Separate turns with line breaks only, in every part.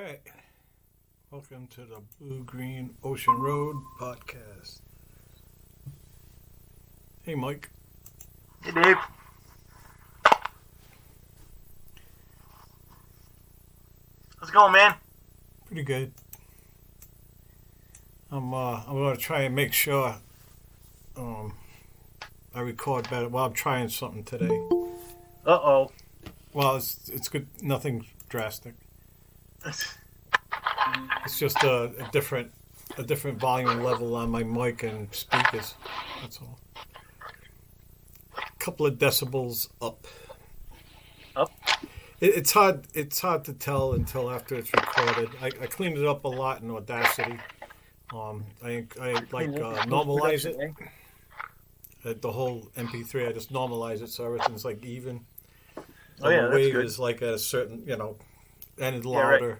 right. Welcome to the Blue Green Ocean Road podcast. Hey, Mike.
Hey, Dave. How's it going, man?
Pretty good. I'm going to try and make sure I record better. Well, I'm trying something today.
Uh-oh.
Well, it's good. Nothing drastic. It's just a different volume level on my mic and speakers. That's all. A couple of decibels up.
Up?
It's hard to tell until after it's recorded. I cleaned it up a lot in Audacity. I normalize it. The whole MP3, I just normalize it so everything's like even. So the wave is like at a certain, and it's louder. Right.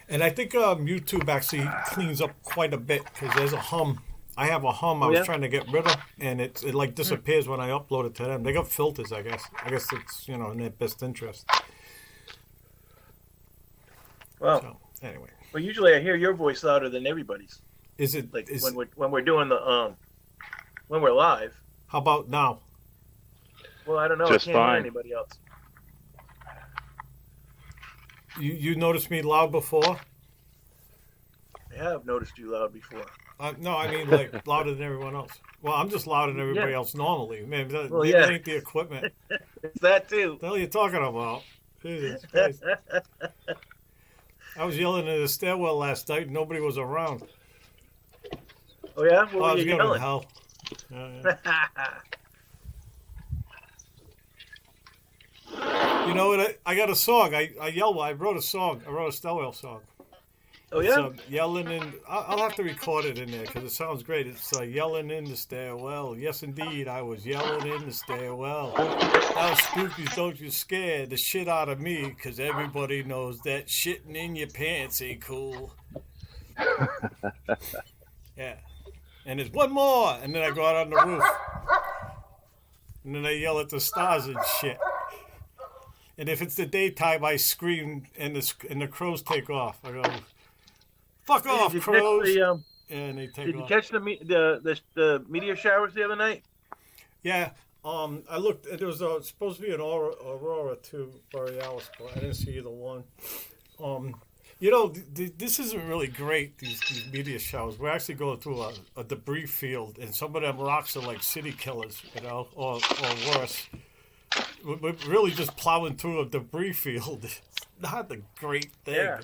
And I think YouTube actually cleans up quite a bit because there's a hum. I have a hum I was trying to get rid of, and it like disappears when I upload it to them. They got filters, I guess. I guess it's, in their best interest.
Well,
so, anyway.
Well, usually I hear your voice louder than everybody's.
Is it
like when we're doing the when we're live?
How about now?
Well, I don't know.
Just
I can't
fine.
hear anybody else.
You noticed me loud before?
I have noticed you loud before.
No, I mean like louder than everyone else. Well, I'm just louder than everybody else normally. Man, that ain't the equipment.
It's that too.
What the hell are you talking about? Jesus Christ. I was yelling in the stairwell last night and nobody was around.
Oh yeah? What were you
going
yelling?
to hell. Yeah. You know what? I got a song. I wrote a song. I wrote a stairwell song.
Oh yeah?
So yelling in. I'll have to record it in there because it sounds great. It's yelling in the stairwell. Yes, indeed, I was yelling in the stairwell. Now, spookies, don't you scare the shit out of me because everybody knows that shitting in your pants ain't cool. Yeah. And there's one more, and then I go out on the roof, and then I yell at the stars and shit. And if it's the daytime, I scream, and the crows take off. I go, "Fuck off, crows!" And they take off.
Did you catch the meteor showers the other night?
Yeah. I looked. There was supposed to be an aurora too, borealis, but I didn't see either one. This isn't really great. These meteor showers. We're actually going through a debris field, and some of them rocks are like city killers, or worse. We're really just plowing through a debris field. It's not the great thing,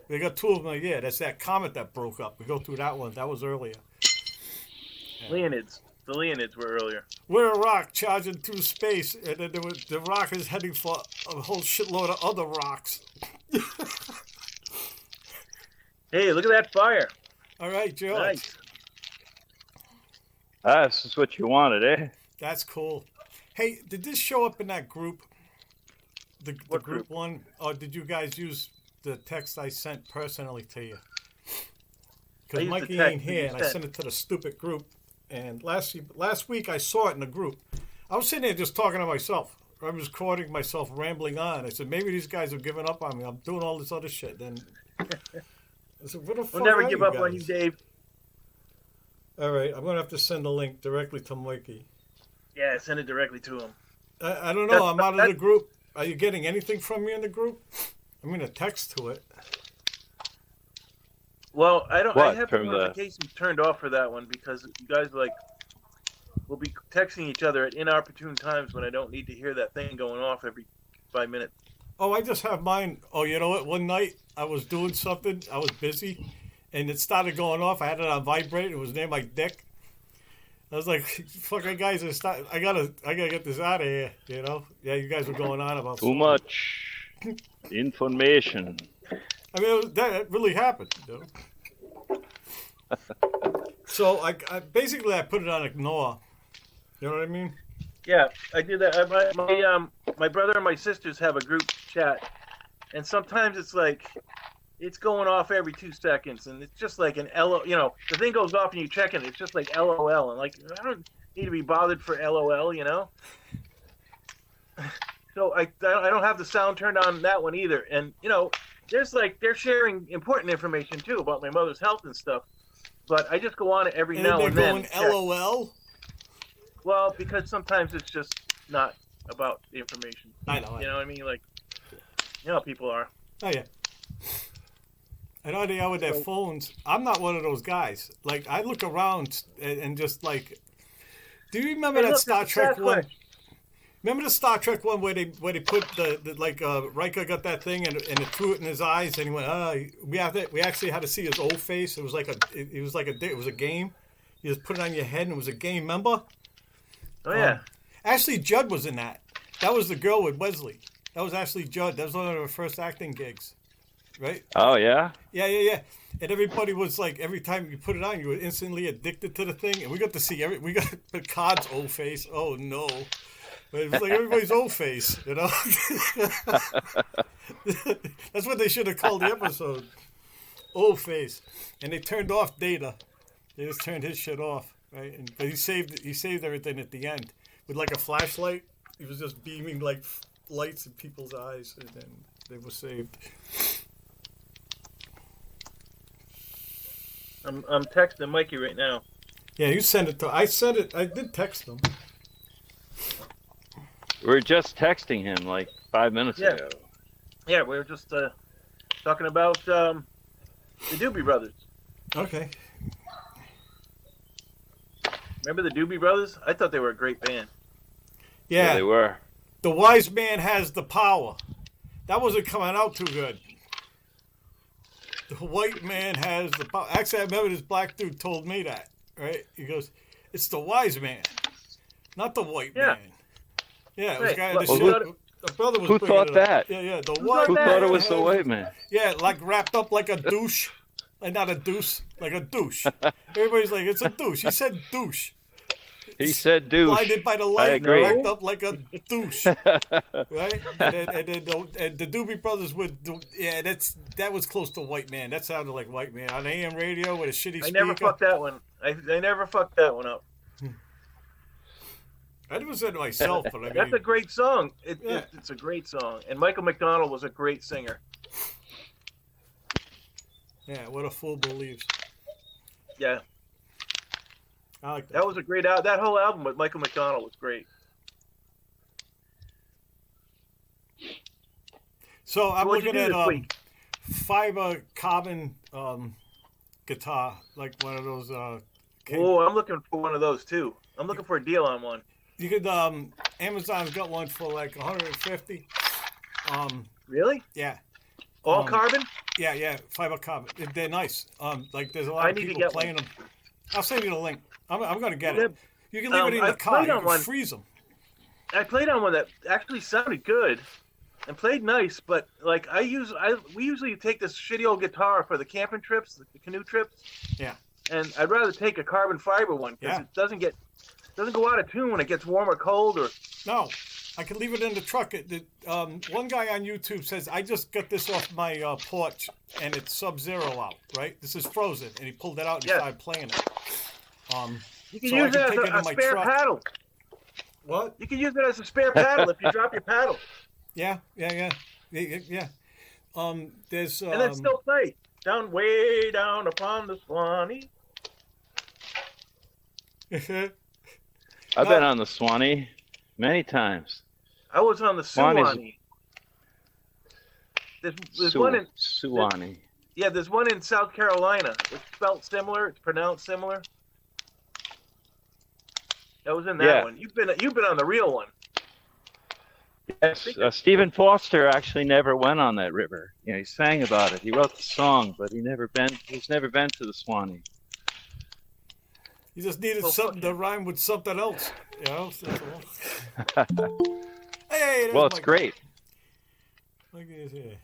They got two of them. That's that comet that broke up. We go through that one. That was earlier.
Yeah. Leonids. The Leonids were earlier.
We're a rock charging through space, and then the rock is heading for a whole shitload of other rocks.
Hey, look at that fire.
All right, George.
Nice.
This is what you wanted, eh?
That's cool. Hey, did this show up in that group? The group one? Or did you guys use the text I sent personally to you? Because Mikey ain't here, and I sent it to the stupid group. And last week I saw it in the group. I was sitting there just talking to myself. I was recording myself rambling on. I said, maybe these guys have given up on me. I'm doing all this other shit. Then I said, what the fuck?
We'll never give up on you, Dave.
All right, I'm going to have to send a link directly to Mikey.
Yeah, send it directly to him.
I don't know. I'm out of the group. Are you getting anything from me in the group? I mean, a text to it.
Well, I don't. I have the notifications turned off for that one because you guys will be texting each other at inopportune times when I don't need to hear that thing going off every 5 minutes.
Oh, I just have mine. Oh, you know what? One night I was doing something. I was busy, and it started going off. I had it on vibrate. It was near my dick. I was like, "Fucking guys, I gotta get this out of here." Yeah, you guys were going on about
too much information.
I mean, that really happened. So I basically put it on ignore. You know what I mean?
Yeah, I did that. My brother and my sisters have a group chat, and sometimes it's like it's going off every 2 seconds, and it's just like an LOL. The thing goes off and you check it. It's just like LOL, and like I don't need to be bothered for LOL. So I don't have the sound turned on that one either, and they're sharing important information too about my mother's health and stuff. But I just go on it every
And
now
they're
and then.
going LOL.
Well, because sometimes it's just not about the information.
I know.
You know what I mean? Like, you know how people are.
Oh yeah. I know they are with their phones. I'm not one of those guys. Like I look around and just like, do you remember that Star Trek one? Remember the Star Trek one where they put the like Riker got that thing and it threw it in his eyes and he went we actually had to see his old face. It was like a game. You just put it on your head and it was a game. Remember?
Oh yeah.
Ashley Judd was in that. That was the girl with Wesley. That was Ashley Judd. That was one of her first acting gigs, right?
Oh yeah.
Yeah. And everybody was like, every time you put it on, you were instantly addicted to the thing. And we got to see we got Picard's old face. Oh no. But it was like everybody's old face, you know? That's what they should have called the episode. Old face. And they turned off Data. They just turned his shit off, right? But he saved everything at the end. With like a flashlight. He was just beaming like lights in people's eyes. And then they were saved.
I'm texting Mikey right now.
Yeah, you sent it to... I did text him.
We were just texting him like 5 minutes ago.
Yeah, we were just talking about the Doobie Brothers.
Okay.
Remember the Doobie Brothers? I thought they were a great band.
Yeah,
They were.
The wise man has the power. That wasn't coming out too good. The white man has the power. Actually, I remember this black dude told me that, right? He goes, it's the wise man, not the white man. Yeah, it was guy in the shit. The brother was
who thought that?
Yeah. The
Who
white man
thought it was the white man?
Yeah, like wrapped up like a douche. Like not a deuce, like a douche. Everybody's like, it's a douche. He said douche.
He said douche.
Blinded by the light,
I agree.
wrapped up like a douche. Right? And the Doobie Brothers would, that was close to white man. That sounded like white man on AM radio with a shitty speaker.
I never fucked that one. I never fucked that one up.
I never said to myself, but I mean,
that's a great song. It's a great song, and Michael McDonald was a great singer.
Yeah, what a fool believes.
Yeah,
I like that.
That was a great album. That whole album with Michael McDonald was great.
So I'm looking at fiber carbon guitar, like one of those.
I'm looking for one of those too. I'm looking for a deal on one.
You could Amazon's got one for like 150.
Really?
Yeah.
All carbon?
Yeah, fiber carbon. They're nice. Like there's a lot of people playing them. I'll send you the link. I'm going to get it. You can leave it in the car. You can freeze them.
I played on one that actually sounded good and played nice, but like we usually take this shitty old guitar for the camping trips, the canoe trips.
Yeah. And
I'd rather take a carbon fiber one because it doesn't go out of tune when it gets warm or cold or.
No, I can leave it in the truck. One guy on YouTube says I just got this off my porch and it's sub-zero out. Right, this is frozen, and he pulled it out and he started playing it.
You can use it as a spare paddle.
What?
You can use it as a spare paddle if you drop your paddle.
Yeah. There's
and then still play way down upon the Swanee.
I've been on the Swanee many times.
I was on the Suwannee. There's one in
Suwannee.
There's one in South Carolina. It's spelled similar. It's pronounced similar. That was in that one. You've been on the real one.
Yes, Stephen Foster actually never went on that river. He sang about it. He wrote the song, but he's never been to the Swanee.
He just needed something to rhyme with something else, Hey,
well, it's great.
Look at this here.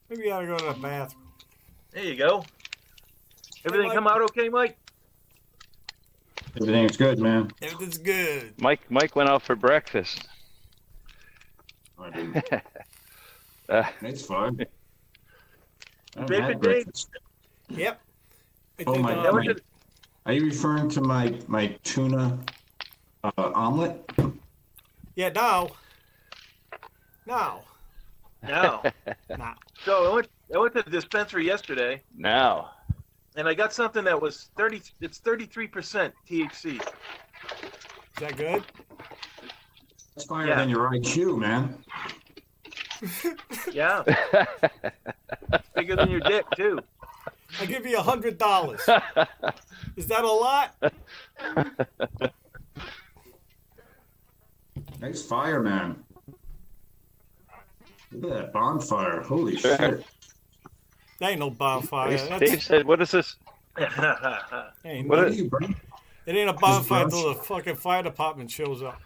Maybe you ought to go to the bathroom.
There you go. Everything come out okay, Mike?
Everything's good, man.
Everything's good.
Mike went out for breakfast.
I didn't. It's fine.
Bacon day.
Yep.
Are you referring to my tuna omelet?
Yeah, now.
No.
Nah.
So I went to the dispensary yesterday,
Now.
and I got something that was 30. It's 33% THC.
Is that good?
That's higher
Yeah.
than your IQ, man.
Yeah, bigger than your dick too.
I give you $100. Is that a lot?
Nice fire, man. Look at that bonfire. Holy
Sure.
shit.
That ain't no bonfire.
Dave said, "What is this?
Ain't
What
no-
is-
it ain't a bonfire
Just
until the fucking fire department shows up.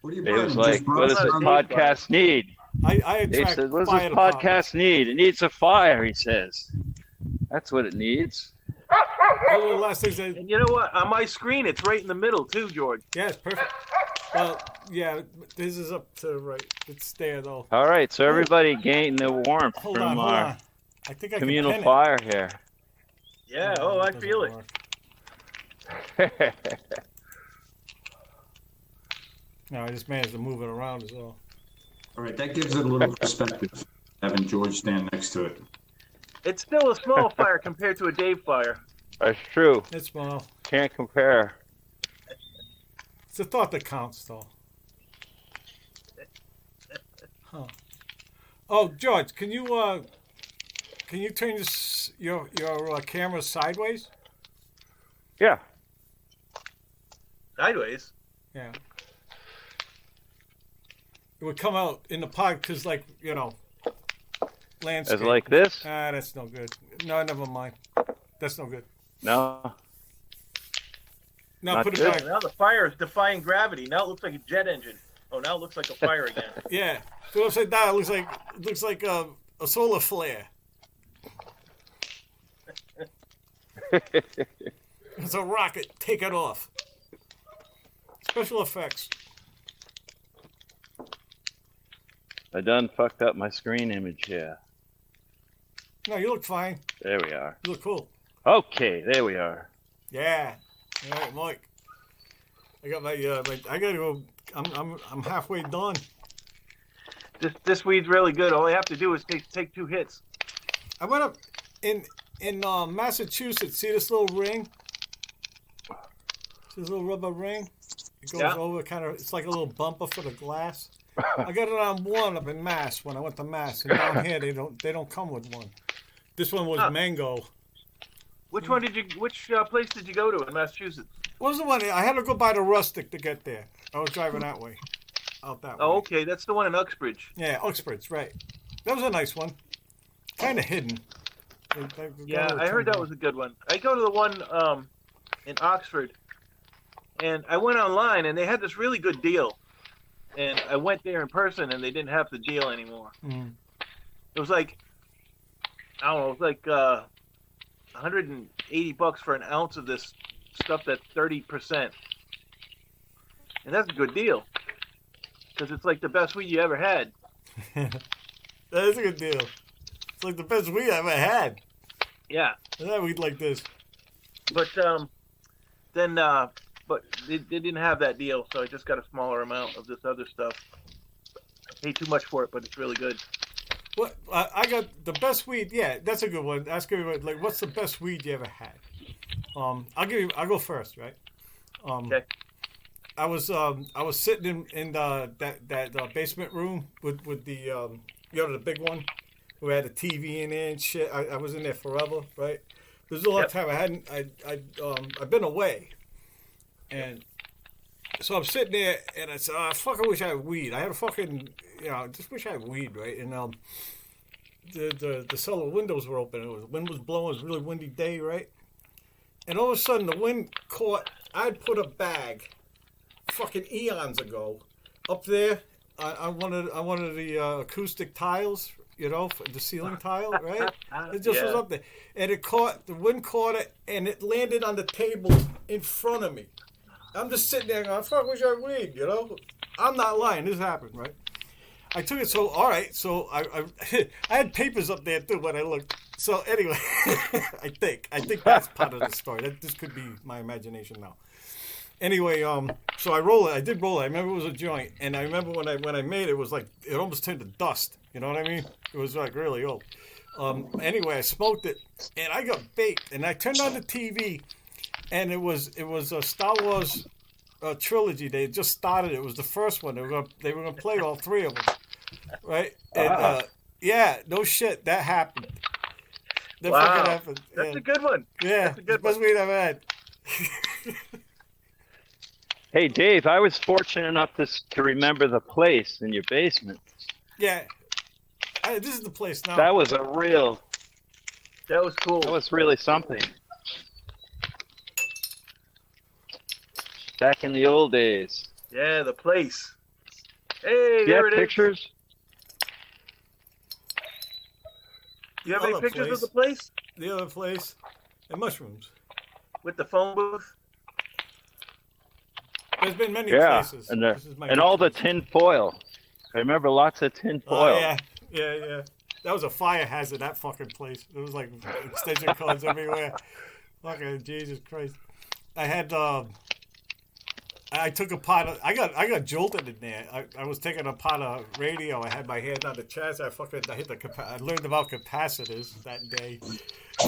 What are you
Dave was
burning?
like,
Just
what does this
brush?
podcast need?"
I
Dave
attract
said, "What does
fire
this podcast
departments.
need? It needs a fire." He says, "That's what it needs."
Those are the last things
And you know what? On my screen, it's right in the middle too, George.
Yeah, it's perfect. Well, yeah, this is up to the right. It's there though.
All right, so everybody gain the warmth
Hold
from
on.
our
I think I
communal
can pin
fire here.
Yeah.
it.
Oh, I
Doesn't
feel it.
work. No, I just managed to move it around as well.
All right, that gives it a little perspective, having George stand next to it.
It's still a small fire compared to a Dave fire.
That's true.
It's small.
Can't compare.
It's the thought that counts, though. Huh. Oh, George, can you turn your camera sideways?
Yeah.
Sideways.
Yeah. It would come out in the pod because, like, landscape.
As like this?
Ah, that's no good. No, never mind. That's no good.
No.
No,
Not
put it
good.
back.
Now the fire is defying gravity. Now it looks like a jet engine. Oh, now it looks like a fire again.
Yeah. So upside down, it looks like a solar flare. It's a rocket. Take it off. Special effects.
I done fucked up my screen image here.
No, you look fine.
There we are.
You look cool.
Okay, there we are.
Yeah. All right, Mike. I got my I gotta go. I'm halfway done.
This weed's really good. All I have to do is take 2 hits.
I went up in Massachusetts. See this little ring? See this little rubber ring? It goes over kind of. It's like a little bumper for the glass. I got it on one up in Mass when I went to Mass, and down here they don't come with one. This one was mango.
Which one did you? Which place did you go to in Massachusetts?
What was the one? I had to go by the Rustic to get there. I was driving that way, out that way.
Oh, okay, that's the one in Uxbridge.
Yeah, Uxbridge, right. That was a nice one. Kind of hidden.
Yeah, I heard that was a good one. I go to the one in Oxford, and I went online, and they had this really good deal. And I went there in person, and they didn't have the deal anymore.
Mm.
It was like, I don't know, it was like $180 for an ounce of this stuff that's 30%. And that's a good deal, because it's like the best weed you ever had.
That is a good deal. It's like the best weed I ever had.
Yeah.
I had weed like this.
But but they didn't have that deal, so I just got a smaller amount of this other stuff. I paid too much for it, but it's really good.
What I got the best weed. Yeah, that's a good one. Ask everybody, like, what's the best weed you ever had? I'll go first, right?
Okay.
I was sitting in that basement room with the the big one, who had a TV in there and shit. I was in there forever, right? This was a long time. I've been away, and so I'm sitting there and I said, I fucking wish I had weed. I had a fucking, just wish I had weed, right? And the cellar windows were open. The wind was blowing. It was a really windy day, right? And all of a sudden the wind caught. I'd put a bag, fucking eons ago, up there on one of the acoustic tiles. The ceiling tile, right? It just was up there. And the wind caught it, and it landed on the table in front of me. I'm just sitting there going, fuck, wish I had weed, I'm not lying. This happened, right? I took it, so, all right, so I had papers up there, too, when I looked. So, anyway, I think that's part of the story. This could be my imagination now. Anyway, so I roll it. I did roll it. I remember it was a joint, and I remember when I made it, it was like it almost turned to dust. You know what I mean? It was like really old. Anyway, I smoked it, and I got baked. And I turned on the TV, and it was a Star Wars trilogy. They had just started. It was the first one. They were gonna play all three of them, right? And yeah, no shit, that happened. That fucking happened.
That's a good one.
Yeah,
that's a good
best
one.
we'd ever had.
Hey, Dave, I was fortunate enough to remember the place in your basement.
Yeah, this is the place now.
That was
That was cool.
that was really something. Back in the old days.
Yeah, the place. Hey,
Do you
there
have
it is.
pictures?
Do you have any
Other
pictures
place.
of the place
The other place, and mushrooms.
with the phone booth?
There's been many
Yeah,
places.
and
This is my
and
new
all the
place.
tin foil. I remember lots of tin foil.
Oh, yeah. That was a fire hazard, that fucking place. There was like extension cords everywhere. Fucking Jesus Christ. I had, I took apart, I got jolted in there. I was taking apart a radio. I had my hand on the chest. I learned about capacitors that day.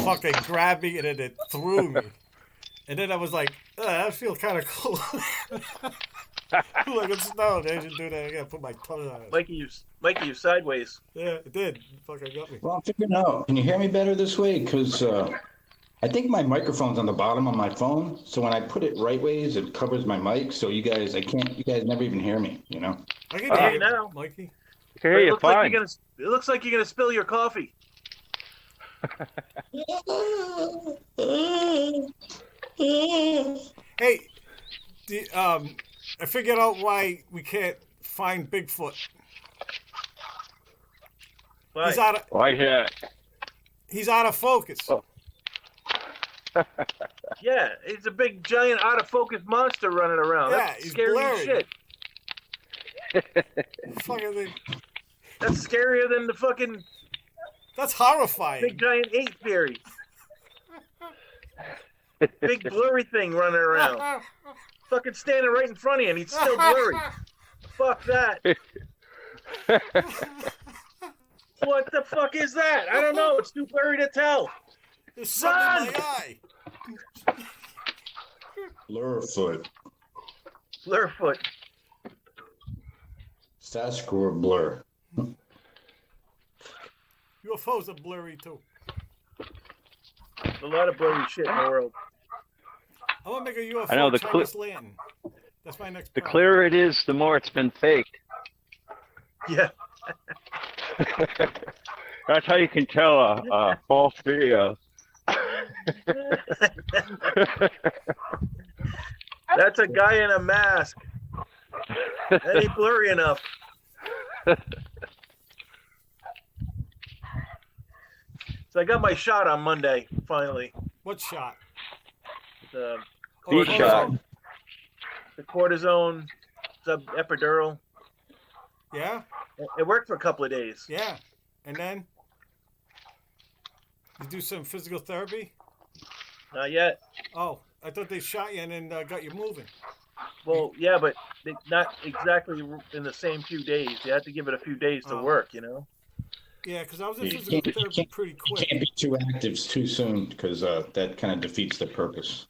Fucking grabbed me and then it threw me. And then I was like, I feel kind of cool. Like it's snow. They should do that again. Put my tongue on it.
Mikey, you sideways.
Yeah, it did. It fucking got me.
Well, I'm figuring out. Can you hear me better this way? Because I think my microphone's on the bottom of my phone. So when I put it right ways, it covers my mic. So you guys never even hear me, you know?
I can hear you
now.
Mikey.
I can hear
It
you
looks like
fine.
it looks like you're gonna spill your coffee.
Hey, I figured out why we can't find Bigfoot.
Why?
He's out of focus.
Oh.
Yeah, it's a big, giant, out of focus monster running around.
Yeah,
That's
he's
scary
blurry.
as shit.
Fucking thing.
That's scarier than the fucking
That's horrifying.
big, giant apiary. Big blurry thing running around. Fucking standing right in front of you and he's still blurry. Fuck that. What the fuck is that? I don't know. It's too blurry to tell.
There's something in my eye.
Blurfoot.
Blurfoot.
Sasquatch blur.
UFOs are blurry too.
A lot of blurry shit in the world.
I want to make a UFO
I know, the
Chinese lantern. That's my next
The
problem.
clearer it is, the more it's been faked.
Yeah.
That's how you can tell a false video.
That's a guy in a mask. That ain't blurry enough. So I got my shot on Monday, finally.
What shot?
The
Beat
cortisone.
shot.
the cortisone sub-epidural.
Yeah,
It worked for a couple of days.
yeah. And then you do some physical therapy.
Not yet.
Oh, I thought they shot you and then got you moving.
Well, yeah, but not exactly in the same few days. You have to give it a few days to
Oh.
work, you know?
Yeah, because I was in
You
physical
can't- you
therapy
can't-
pretty
You
quick.
can't be too active too soon because that kind of defeats the purpose.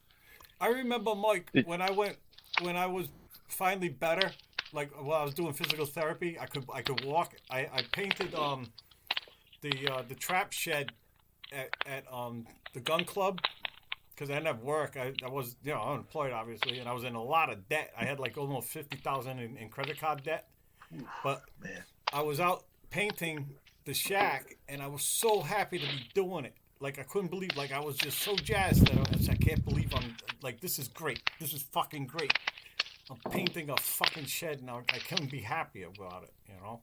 I remember, Mike,
Did-
when I was finally better, like while I was doing physical therapy, I could walk. I painted the trap shed at the gun club because I didn't have work. I was unemployed obviously, and I was in a lot of debt. I had like almost 50,000 in credit card debt, but
Man.
I was out painting the shack, and I was so happy to be doing it. Like I couldn't believe, like I was just so jazzed that I can't believe I'm like, this is great. This is fucking great. I'm painting a fucking shed now. I couldn't be happy about it, you know.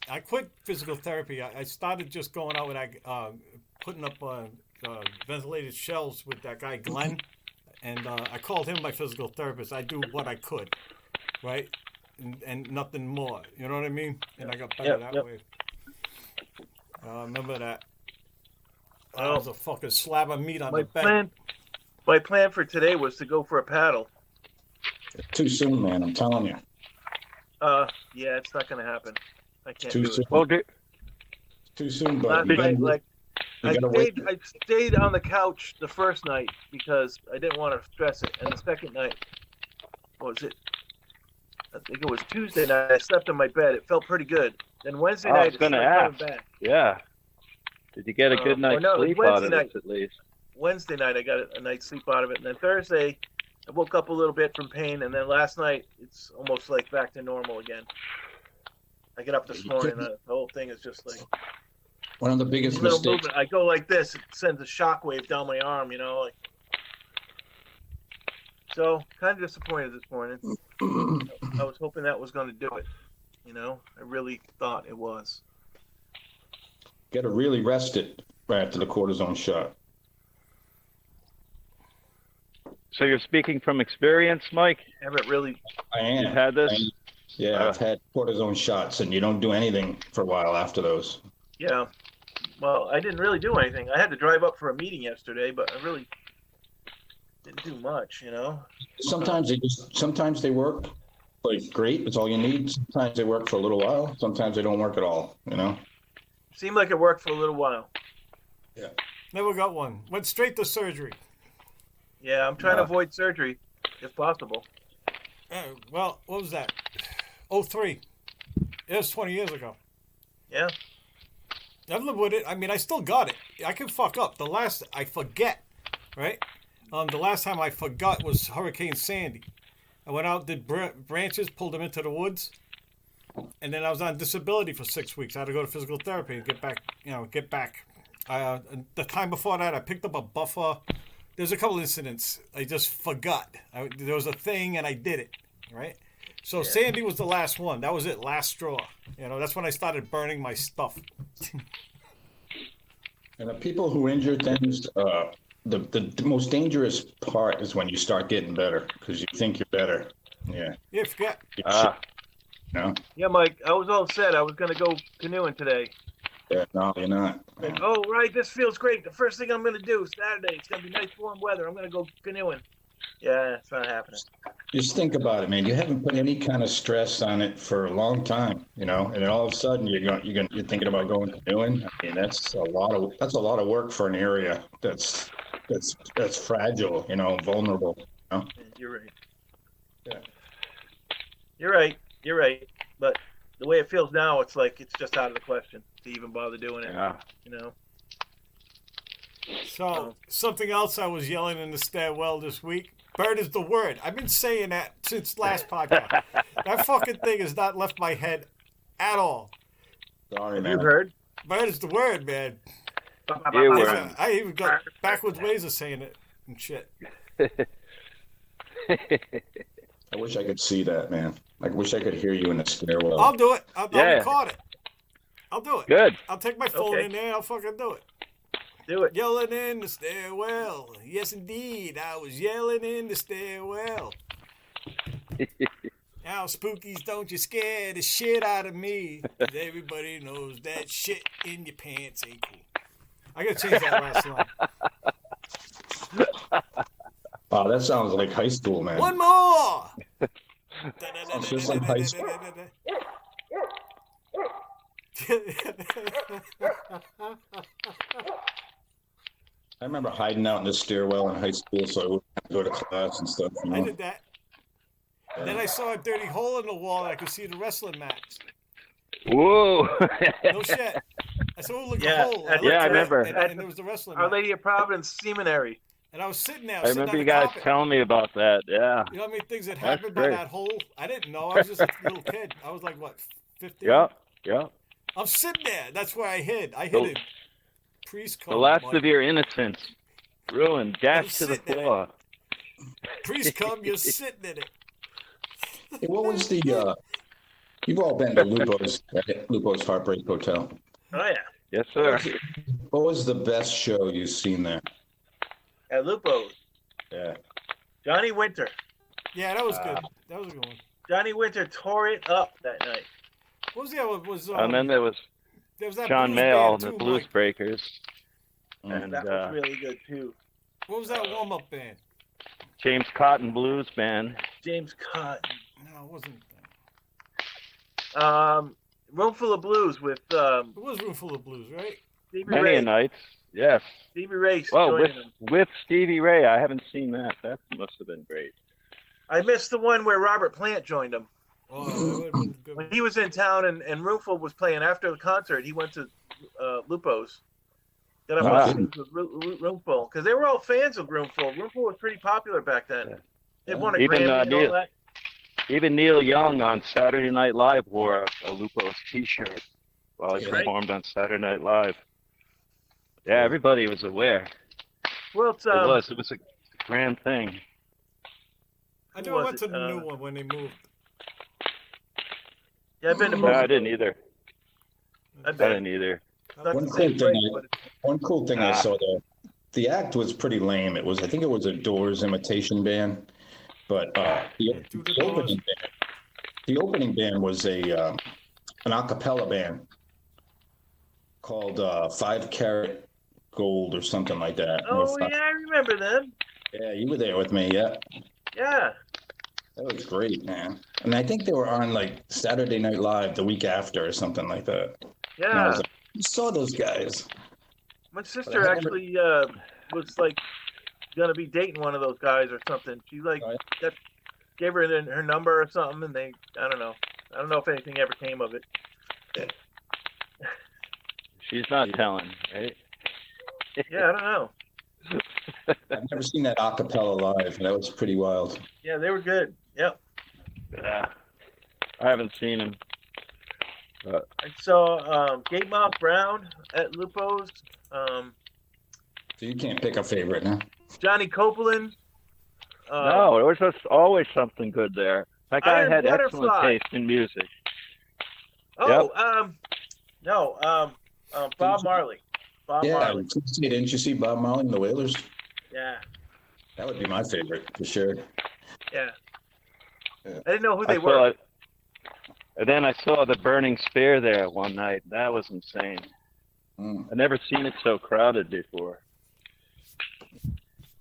I quit physical therapy. I started just going out with putting up ventilated shelves with that guy Glenn, and I called him my physical therapist. I do what I could, right, and nothing more. You know what I mean? And I got better that
Yep.
way. Remember that? That
Well,
was a fucking slab of meat on
My
the bed.
plan for today was to go for a paddle.
Too soon, man. I'm telling you.
Yeah, it's not gonna happen. I can't
Too
do
soon.
it.
Well,
Too soon, but
Last
you
night, like I
gotta wait.
stayed on the couch the first night because I didn't want to stress it, and the second night, what was it? I think it was Tuesday night. I slept in my bed. It felt pretty good. Then Wednesday
I was
night, it
going to
started coming
ask.
back.
Yeah. Did you get a good
Or
night's
no, it was
sleep out
Wednesday
of it,
night.
at least?
Wednesday night, I got a night's sleep out of it, and then Thursday, I woke up a little bit from pain, and then last night, it's almost like back to normal again. I get up this morning, the whole thing is just like
One of the biggest
little
mistakes.
movement. I go like this, it sends a shockwave down my arm, like. So kind of disappointed this morning. I was hoping that was going to do it. I really thought it was.
Got to really rest it right after the cortisone shot.
So you're speaking from experience, Mike?
Haven't really.
I am.
You've had this?
I've had cortisone shots, and you don't do anything for a while after those.
Yeah. Well, I didn't really do anything. I had to drive up for a meeting yesterday, but I really didn't do much.
Sometimes they work like great. It's all you need. Sometimes they work for a little while. Sometimes they don't work at all.
Seemed like it worked for a little while.
Yeah.
Never got one. Went straight to surgery.
Yeah, I'm trying to avoid surgery if possible.
Well, what was that? 03. It was 20 years ago.
Yeah.
I've lived with it. I mean, I still got it. I can fuck up. I forget, right? The last time I forgot was Hurricane Sandy. I went out, did branches, pulled them into the woods, and then I was on disability for 6 weeks. I had to go to physical therapy and get back. The time before that, I picked up a buffer. There's a couple incidents. I just forgot. There was a thing, and I did it, right? So Sandy was the last one. That was it, last straw. That's when I started burning my stuff.
And the people who injure things, the most dangerous part is when you start getting better because you think you're better. Yeah.
Yeah, forget.
No.
Yeah, Mike, I was all set. I was going to go canoeing today.
Yeah, no, you're not.
Like, oh, right, this feels great. The first thing I'm going to do Saturday, it's going to be nice warm weather. I'm going to go canoeing. Yeah, it's not happening.
Just think about it, man. You haven't put any kind of stress on it for a long time, and then all of a sudden you're thinking about going canoeing. I mean, that's a lot of work for an area that's fragile, vulnerable.
You're right.
Yeah.
You're right. But the way it feels now, it's like it's just out of the question to even bother doing it.
Yeah.
So, something else I was yelling in the stairwell this week. Bird is the word. I've been saying that since last podcast. That fucking thing has not left my head at all.
Sorry, man.
You heard?
Bird is the word, man. I even got backwards ways of saying it and shit.
I wish I could see that, man. I wish I could hear you in the stairwell.
I'll do it. I'll record it. I'll do it.
Good.
I'll take my phone in there. I'll fucking do it.
Do it.
Yelling in the stairwell. Yes, indeed. I was yelling in the stairwell. Now, spookies, don't you scare the shit out of me. 'Cause everybody knows that shit in your pants ain't cool. I gotta change that last line.
Wow, that sounds like high school, man.
One more!
Sounds just like high school. I remember hiding out in the stairwell in high school so I wouldn't have to go to class and stuff.
I did that. Then I saw a dirty hole in the wall and I could see the wrestling match.
Whoa.
No shit. I said, oh, look,
Yeah.
a hole.
Yeah,
I remember.
And there was the wrestling
Our
match.
Lady of Providence Seminary.
And I was sitting there.
I remember you guys telling me about that. Yeah.
You know how many things that
That's
happened by
great.
that hole? I didn't know. I was just a little kid. I was like, what, 15?
Yeah.
I'm sitting there. That's where I hid. I hid it. Priest
The
come.
last
Mike.
of your innocence. Ruined. Dashed to the
sitting there.
floor.
Priest come, you're sitting in it.
Hey, what was the? You've all been to Lupo's Heartbreak Hotel.
Oh, yeah.
Yes, sir.
What was the best show you've seen there?
At Lupo's.
Yeah.
Johnny Winter.
Yeah, that was good. That was a good one.
Johnny Winter tore it up that night.
What was the other one? Was,
And then there was
that
John
blues
Mayall
band
and the
too,
Blues
Mike.
Breakers. And
That was really good, too.
What was that warm-up band?
James Cotton Blues Band.
James Cotton.
No, it wasn't.
Roomful of Blues with
It was Roomful of Blues, right?
Stevie
Many
Ray.
a nights. Yes.
Stevie Ray
Well,
joining them.
with Stevie Ray, I haven't seen that. That must have been great.
I missed the one where Robert Plant joined him.
Oh, that would have been good.
When he was in town and Roomful was playing after the concert, he went to Lupo's. Got up
Wow.
on stage with Roomful because they were all fans of Roomful. Roomful was pretty popular back then.
Yeah.
They won a
Even,
Grammy and all
Neil-
that.
Even Neil Young on Saturday Night Live wore a Lupo's T-shirt while he
Yeah.
performed on Saturday Night Live. Yeah, everybody was aware.
Well, it's,
It was a grand thing.
I
who
know I
was
went to
it?
the new one when they moved.
Yeah, I've been to
No,
most
I
of
didn't
them.
either.
I
I
bet.
didn't either.
Not
One
the
cool
same
thing
place, but
One cool thing I saw there, the act was pretty lame. I think it was a Doors imitation band, but
To the Doors.
the opening band was an a cappella band called 5 Carat Gold or something like that.
oh yeah, I remember them.
Yeah, you were there with me. Yeah,
Yeah,
that was great, man. And I think they were on like Saturday Night Live the week after or something like that. And I
yeah.
was like, you saw those guys.
My sister
I
actually was like gonna be dating one of those guys or something. She like
Oh,
gave her her number or something, and they I don't know if anything ever came of it.
She's not telling, right?
Yeah, I don't know.
I've never seen that a cappella live. That was pretty wild.
Yeah, they were good. Yep.
Yeah. I haven't seen him.
I saw Gate Moth Brown at Lupo's.
So you can't pick a favorite, huh?
Johnny Copeland.
No, there was just always something good there. That guy
Iron
had excellent
Butterfly.
taste in music.
Oh, no, Bob Marley. Bob
Yeah,
Marley.
didn't you see Bob Marley and the Wailers?
Yeah,
That would be my favorite for sure.
yeah.
Yeah.
I didn't know who
I
they
saw
were.
it. And then I saw the Burning Spear there one night. That was insane.
Mm.
I've never seen it so crowded before.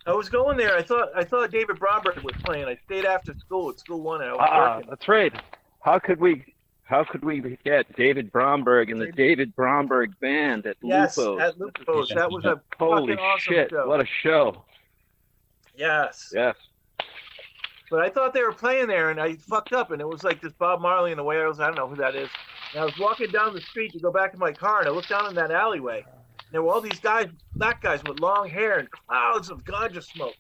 I was going there. I thought David Bromberg was playing. I stayed after school at School One. And I was working.
That's right. How could we forget David Bromberg and the David Bromberg Band at
Yes,
Lupo's?
at Lupo's. That was a
Holy
fucking awesome
shit!
show.
What a show!
Yes.
Yes.
But I thought they were playing there, and I fucked up, and it was like this Bob Marley and the Wailers. I don't know who that is. And I was walking down the street to go back to my car, and I looked down in that alleyway. And there were all these guys, black guys with long hair and clouds of ganja smoke.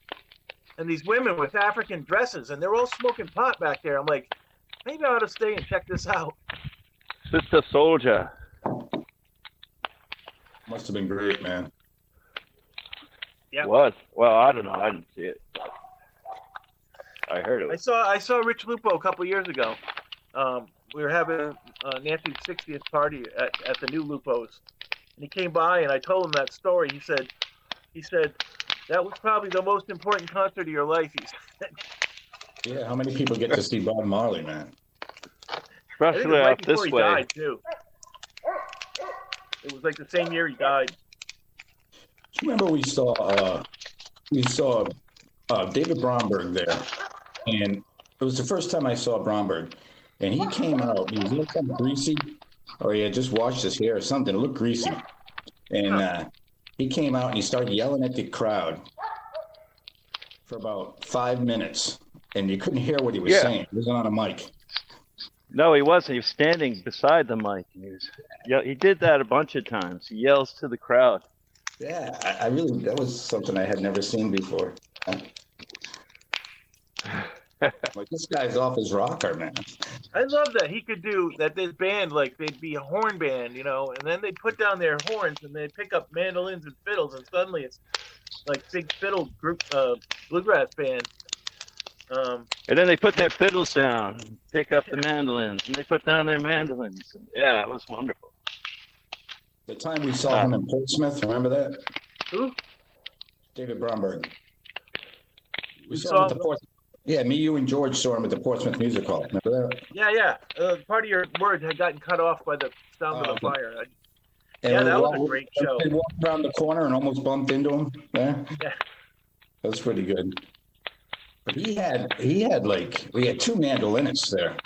And these women with African dresses, and they're all smoking pot back there. I'm like, maybe I ought to stay and check this out.
Sister Soldier.
Must have been great, man.
Yeah.
Was. Well, I don't know. I didn't see it. I heard it.
I saw Rich Lupo a couple years ago. We were having Nancy's 60th party at the new Lupo's, and he came by, and I told him that story. He said that was probably the most important concert of your life. He said.
Yeah, how many people get to see Bob Marley, man?
I think it
Especially
was right
out
before
this
he
way.
died too. It was like the same year he died.
Do you remember we saw David Bromberg there, and it was the first time I saw Bromberg, and he came out. He was looking kind of greasy, or he had just washed his hair or something. It looked greasy, and he came out and he started yelling at the crowd for about 5 minutes, and you couldn't hear what he was saying. He wasn't on a mic.
No, he wasn't. He was standing beside the mic. And he did that a bunch of times. He yells to the crowd.
Yeah, I really, that was something I had never seen before. Like, this guy's off his rocker, man.
I love that he could do that. This band, like they'd be a horn band, and then they'd put down their horns and they'd pick up mandolins and fiddles, and suddenly it's like big fiddle group, bluegrass band.
And then they put their fiddles down, and pick up the mandolins, and they put down their mandolins. Yeah, it was wonderful.
The time we saw him in Portsmouth, remember that?
Who?
David Bromberg. We saw him
saw
at the
him?
Portsmouth. Yeah, me, you, and George saw him at the Portsmouth Music Hall. Remember that?
Yeah. Part of your word had gotten cut off by the sound of the fire.
And
Yeah,
we
that was
walked-
a great show.
We walked around the corner and almost bumped into him. Yeah,
Yeah.
that was pretty good. But we had two mandolinists there.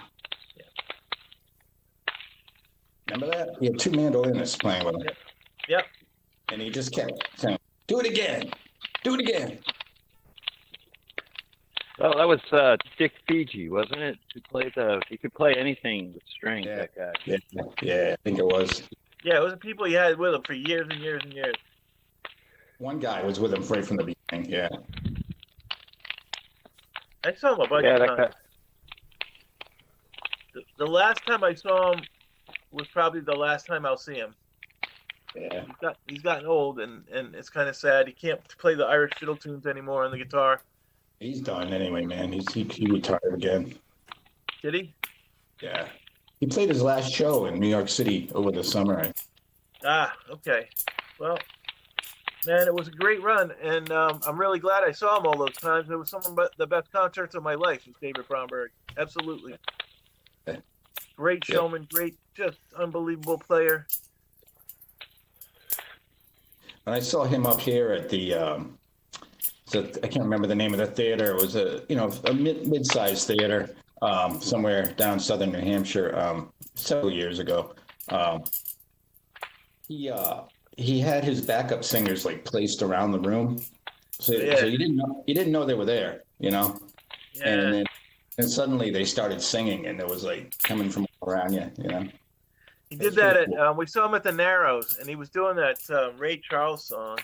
Remember that? He had two mandolinists playing with him.
Yep.
And he just kept saying, "Do it again, do it again."
Well, that was Dick Fiji, wasn't it? He could play anything with strings.
Yeah.
That guy.
Yeah, I think it was.
Yeah, it was the people he had with him for years and years and years.
One guy was with him right from the beginning. Yeah.
I saw him a bunch
Yeah,
of
that
times.
guy.
The last time I saw him was probably the last time I'll see him.
Yeah.
He's gotten old, and it's kind of sad. He can't play the Irish fiddle tunes anymore on the guitar.
He's done anyway, man. He retired again.
Did he?
Yeah. He played his last show in New York City over the summer.
Ah, okay. Well, man, it was a great run, and I'm really glad I saw him all those times. It was some of the best concerts of my life with David Bromberg. Absolutely. Great showman, great, just unbelievable player.
And I saw him up here at the, I can't remember the name of the theater. It was a mid-sized theater somewhere down southern New Hampshire several years ago. He had his backup singers like placed around the room, so you didn't know they were there,
Yeah.
And suddenly they started singing, and it was like coming from all around you,
He did that at, we saw him at the Narrows, and he was doing that Ray Charles song,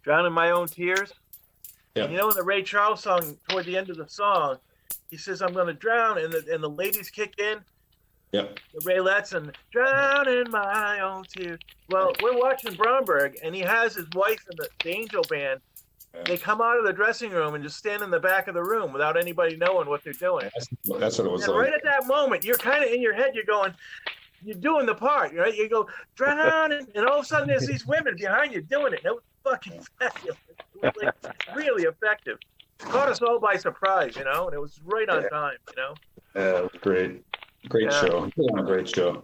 Drowning My Own Tears.
Yeah.
And in the Ray Charles song, toward the end of the song, he says, "I'm going to drown," and the ladies kick in.
Yep.
The Raylettes and "Drowning My Own Tears." Well, we're watching Bromberg, and he has his wife and the Angel Band. They come out of the dressing room and just stand in the back of the room without anybody knowing what they're doing.
That's what it was
And
like.
right at that moment, you're kind of in your head, you're going, you're doing the part, right? You go, "Drowning," and all of a sudden there's these women behind you doing it. That was fucking fabulous. It was like really effective. It caught us all by surprise, and it was right on time,
Yeah, it was great. Great show. He put on a great show.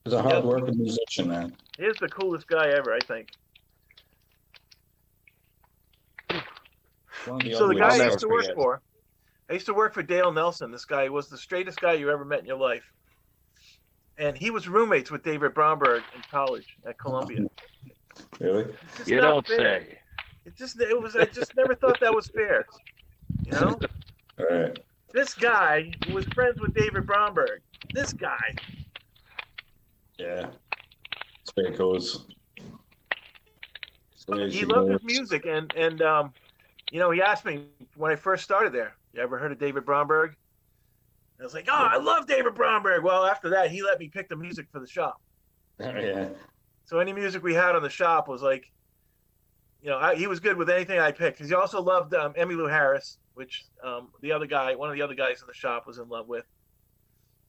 He's a hard-working musician, man.
He is the coolest guy ever, I think. So the guy I used to work for, I used to work for Dale Nelson. This guy was the straightest guy you ever met in your life. And he was roommates with David Bromberg in college at Columbia.
Really?
You don't say.
I just never thought that was fair.
All right.
This guy was friends with David Bromberg. This guy.
Yeah. That's the way it goes.
He loved his music, and he asked me when I first started there, "You ever heard of David Bromberg?" I was like, "Oh, I love David Bromberg." Well, after that, he let me pick the music for the shop.
Yeah.
So any music we had on the shop was like, he was good with anything I picked. Because he also loved Emmylou Harris, which one of the other guys in the shop was in love with.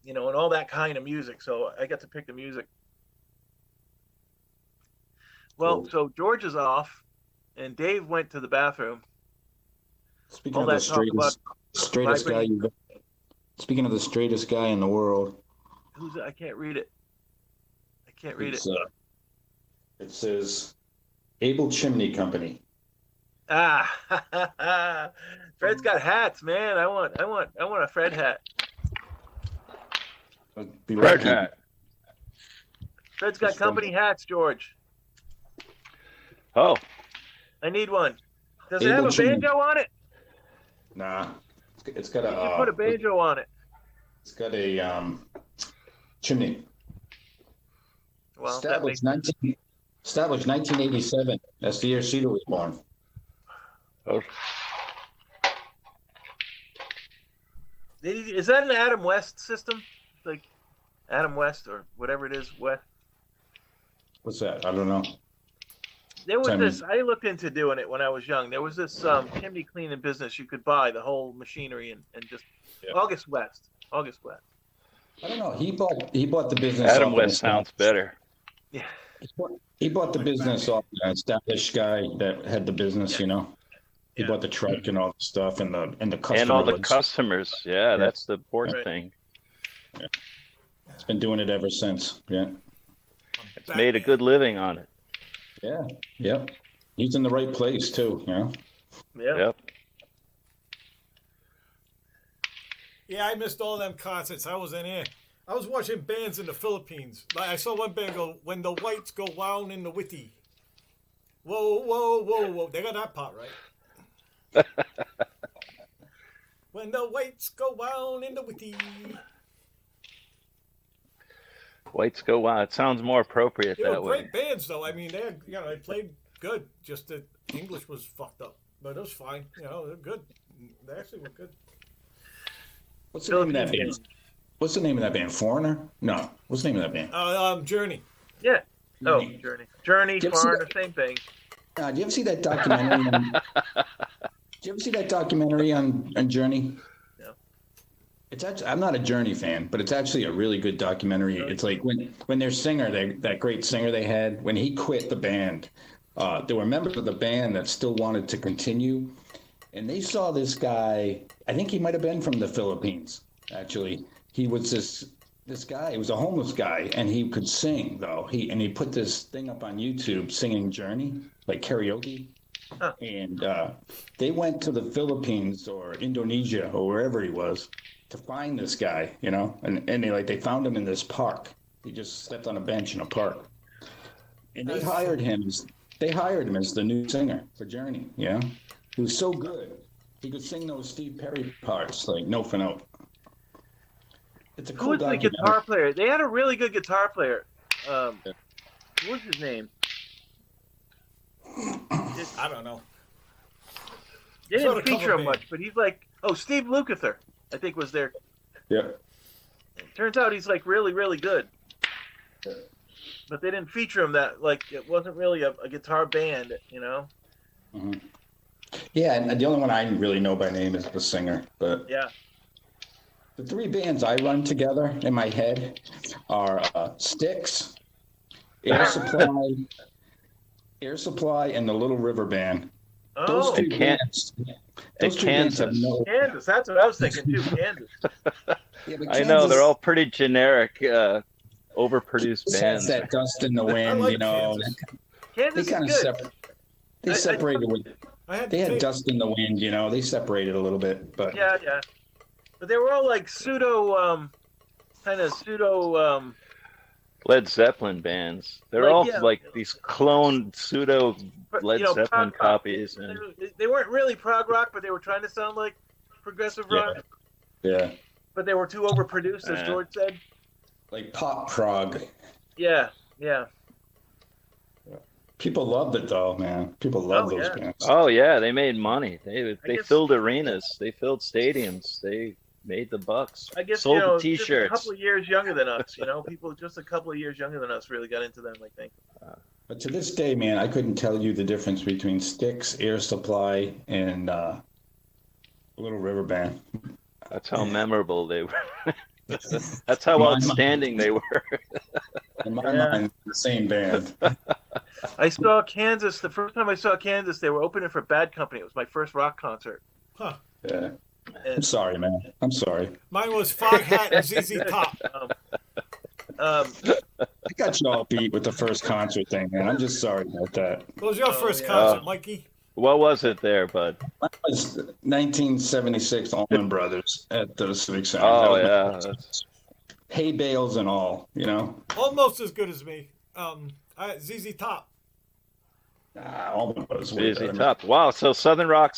And all that kind of music. So I got to pick the music. Well,
Cool.
So George is off, and Dave went to the bathroom.
Speaking of the straightest guy speaking of the straightest guy in the world.
Who's it? I can't read it.
It says Able Chimney Company.
Ah, Fred's got hats, man. I want a Fred hat.
Fred hat.
Fred's got company hats, George.
Oh,
I need one. Does it have a banjo on it?
Nah, it's got
You put a banjo on it.
It's got a chimney.
Well,
Established 1987. That's the year Sheeta was born.
oh,
Is that an Adam West system? Like Adam West or whatever it is, West?
What's that? I don't know.
There was this. I looked into doing it when I was young. There was this chimney cleaning business you could buy the whole machinery and just August West.
I don't know. He bought the business.
Adam West sounds better.
Yeah.
He bought the business off an established guy that had the business. He bought the truck and all the stuff and the customer
And all the
list.
customers. Yeah, that's the important thing.
Yeah. It's been doing it ever since. Yeah.
It's made a good living on it.
Yeah. Yep. He's in the right place too, you know.
Yeah.
Yep.
Yeah, I missed all them concerts. I was in here. I was watching bands in the Philippines. Like I saw one band go, "When the Whites Go Wild in the Witty." Whoa, whoa, whoa, whoa! They got that part right. When the Whites go wild in the Witty.
Whites Go Wild. It sounds more appropriate
They were
that way.
great bands, though. I mean, they played good. Just the English was fucked up, but it was fine. They're good. They actually were good.
What's the name of that band? What's the name of that band? Foreigner? No. What's the name of that band?
Journey.
Yeah. Oh,
Journey.
Journey,
Did you ever see
Foreigner, same thing.
Do you ever see that documentary? Do you ever see that documentary on Journey?
No.
It's actually, I'm not a Journey fan, but it's actually a really good documentary. It's like when their singer, that great singer they had, when he quit the band, there were members of the band that still wanted to continue, and they saw this guy. I think he might have been from the Philippines. Actually, he was this guy. He was a homeless guy, and he could sing though. He put this thing up on YouTube singing Journey, like karaoke.
Huh.
And they went to the Philippines or Indonesia or wherever he was to find this guy, and they found him in this park. He just slept on a bench in a park, and they hired him as the new singer for Journey. He was so good, he could sing those Steve Perry parts like note for note. It's a
Who
cool
was the
documentary.
guitar player? They had a really good guitar player. What was his name?
I don't know.
They
Sort
didn't
of cover
feature him
band.
much, but he's like, Steve Lukather, I think was there.
Yeah.
Turns out he's like really, really good. But they didn't feature him it wasn't really a guitar band,
Mm-hmm. Yeah, and the only one I really know by name is the singer. But
Yeah.
the three bands I run together in my head are Styx, Air Supply, and the Little River Band. Those
Oh,
two bands. Those two bands have no.
Kansas. That's what I was thinking too. Kansas.
Yeah, but
I know
Kansas
they're all pretty generic, overproduced
has
bands.
that dust in the wind,
like Kansas.
They
Kansas
kind of
is good.
They separated with. They had
tape.
dust in the wind, They separated a little bit, but
Yeah. But they were all like pseudo
Led Zeppelin bands. They're
Like,
all
yeah.
like these cloned pseudo Led Zeppelin
prog rock.
copies. And
They weren't really prog rock, but they were trying to sound like progressive rock.
yeah,
But they were too overproduced, as George said.
like pop prog.
Yeah.
People loved it though, man. People love those bands.
oh yeah, they made money. They
guess-
filled arenas. They filled stadiums. They made the bucks.
I guess
sold the
just a
T-shirts.
couple of years younger than us. People just a couple of years younger than us really got into them. I think.
But to this day, man, I couldn't tell you the difference between Styx, Air Supply, and Little River Band.
That's how memorable they were. That's how outstanding they were.
In my mind, the same band.
I saw Kansas. The first time I saw Kansas, they were opening for Bad Company. It was my first rock concert.
Huh.
Yeah. I'm sorry, man. I'm sorry.
Mine was Fog Hat and ZZ Top.
Um,
I got you all beat with the first concert thing, man. I'm just sorry about that.
What was your first
yeah.
concert, Mikey?
What was it there, bud?
Mine was 1976 Allman Brothers at the Civic Center.
Oh
That was
yeah,
my- hay bales and all,
Almost as good as me. ZZ Top.
Allman Brothers. way
ZZ
better.
Top. Wow. So Southern Rock.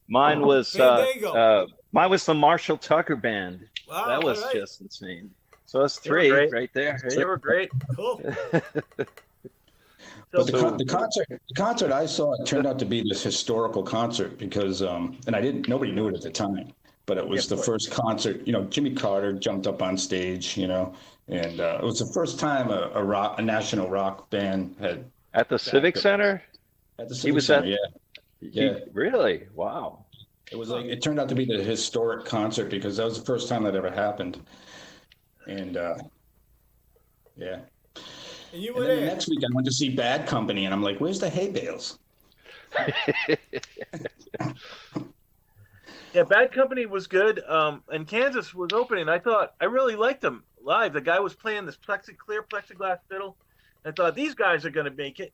Mine was
Fandango.
mine was the Marshall Tucker Band.
Wow,
That was
all right.
just insane. So that's
They were
3
great.
right there.
they were great.
Cool.
But the concert I saw, it turned out to be this historical concert because, and nobody knew it at the time, but it was the first concert. Jimmy Carter jumped up on stage, and it was the first time a national rock band had
At the Civic Center?
at the Civic
was
Center.
at-
Yeah.
Really? Wow.
It was it turned out to be the historic concert because that was the first time that ever happened, and yeah.
And you
And
were
then the
there.
next week I went to see Bad Company, and I'm like, "Where's the hay bales?"
Yeah, Bad Company was good. And Kansas was opening. I really liked them live. The guy was playing this clear plexiglass fiddle. I thought these guys are going to make it.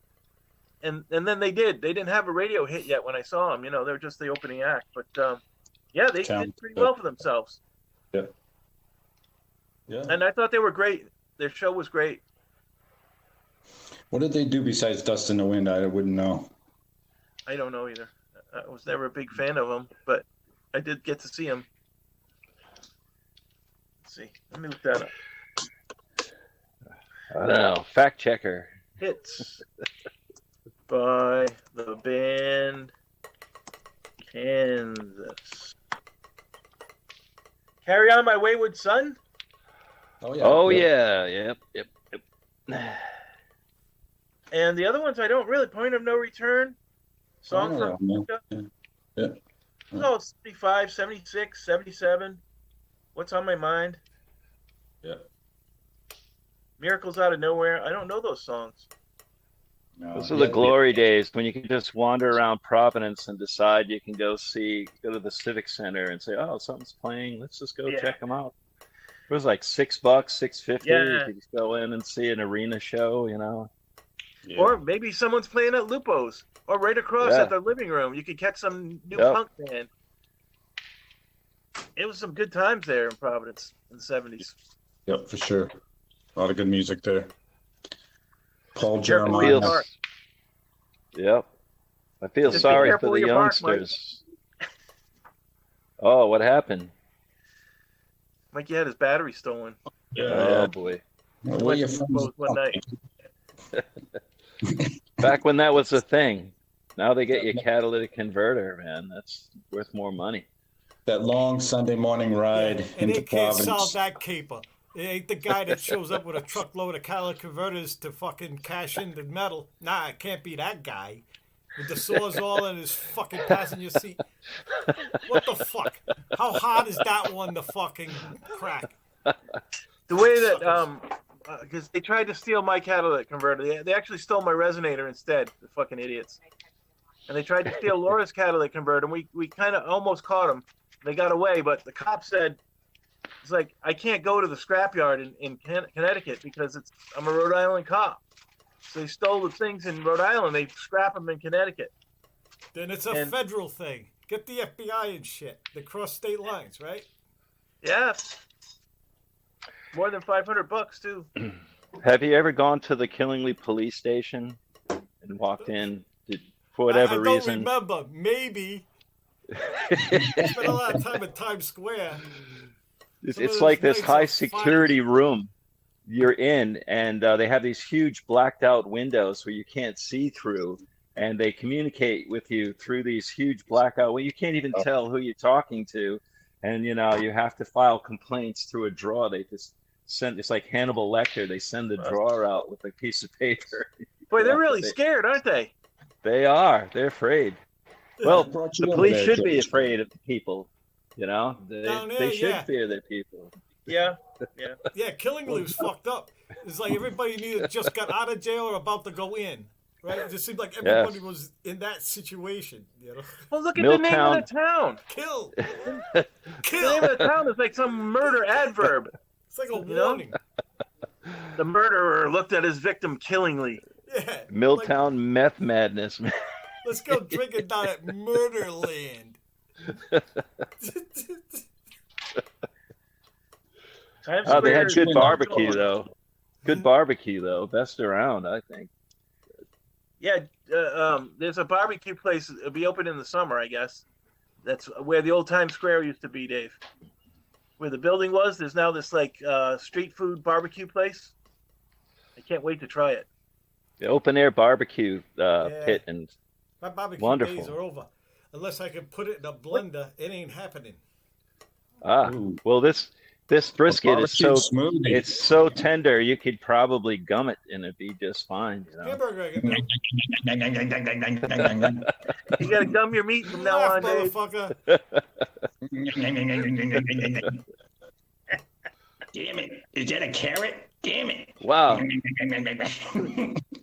and then they didn't have a radio hit yet when I saw them. You know, they're just the opening act, but yeah, they did pretty well for themselves.
Yeah. Yeah.
And I thought they were great. Their show was great.
What did they do besides Dust in the Wind? I wouldn't know.
I don't know either. I was never a big fan of them, but I did get to see them. Let's see. Let me look that up.
I don't know. Fact checker.
Hits by the band Kansas. Carry On My Wayward Son?
Oh, yeah.
Oh, yeah. Yep.
And the other ones I don't really. Point of No Return. Song from America.
Yeah.
Oh, 75, 76, 77. What's on My Mind?
Yeah.
Miracles Out of Nowhere. I don't know those songs.
No.
Those are the glory days when you can just wander around Providence and decide you can go to the Civic Center and say, oh, something's playing. Let's just go check them out. It was like $6, $6.50.
Yeah.
You could just go in and see an arena show, you know.
Yeah.
Or maybe someone's playing at Lupo's or right across at their living room. You could catch some new punk band. It was some good times there in Providence in the 70s.
Yep, for sure. A lot of good music there. Paul Jeremiah.
Yep. I feel
Just
sorry
be careful
for the
where you park,
youngsters. Oh, what happened?
Mikey had his battery stolen.
Oh, boy.
Where you from?
One night.
Back when that was a thing. Now they get you a catalytic converter, man. That's worth more money.
That long Sunday morning ride
and
into
they can't
Providence.
solve that caper. It ain't the guy that shows up with a truckload of catalytic converters to fucking cash in the metal. Nah, it can't be that guy with the sawzall in his fucking passenger seat. What the fuck? How hard is that one to fucking crack?
The way that because they tried to steal my catalytic converter. They actually stole my resonator instead. The fucking idiots. And they tried to steal Laura's catalytic converter. And we kind of almost caught them. They got away, but the cop said, it's like, I can't go to the scrapyard in Connecticut because I'm a Rhode Island cop. So they stole the things in Rhode Island. They scrap them in Connecticut.
Then it's a federal thing. Get the FBI and shit. They cross state lines, right?
Yeah. More than $500 too.
Have you ever gone to the Killingly police station and walked in for whatever reason?
I don't remember. Maybe. I spent a lot of time at Times Square.
It's like this high security room you're in, and they have these huge blacked out windows where you can't see through, and they communicate with you through these huge blackout. Well, you can't even tell who you're talking to, and you have to file complaints through a drawer. They just send. It's like Hannibal Lecter. They send the drawer out with a piece of paper.
Boy, they're really scared, aren't they?
They are. They're afraid. Well, the police should be afraid of the people. They should fear their people.
Yeah.
Yeah, Killingly's fucked up. It's like everybody either just got out of jail or about to go in. Right? It just seemed like everybody was in that situation.
Well, look at the name of the town.
Kill.
The name of the town is like some murder adverb.
It's like a warning.
The murderer looked at his victim killingly.
Yeah.
Milltown meth madness, man.
Let's go drinking down at Murderland.
They had good barbecue though. Good barbecue though. Best around, I think.
Yeah, there's a barbecue place. It'll be open in the summer, I guess. That's where the old Times Square used to be, Dave. Where the building was, there's now this like street food barbecue place. I can't wait to try it.
The open air barbecue pit, and
my barbecue
wonderful.
days are over. Unless I can put it in a blender, it ain't happening.
Well, this brisket is so
smoothie.
It's so tender you could probably gum it and it'd be just fine.
Hamburger.
You gotta gum your meat from now on, Dave.
Motherfucker.
Damn it! Is that a carrot? Damn it!
Wow!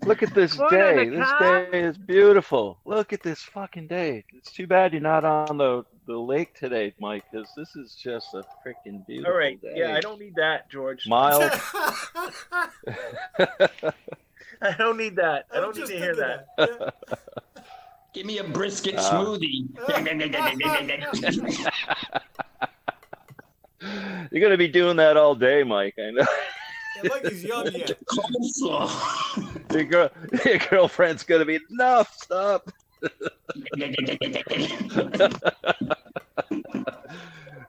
Look at this day. This day is beautiful. Look at this fucking day. It's too bad you're not on the lake today, Mike, because this is just a freaking beautiful
All right.
day.
Yeah, I don't need that, George.
Mild.
I don't need that. I
was
don't need
just
to hear
thinking
that.
Yeah.
Give me a brisket smoothie.
You're gonna be doing that all day, Mike. I know.
Yeah, Mike is young yet.
Coleslaw.
Your girlfriend's gonna be enough. Stop.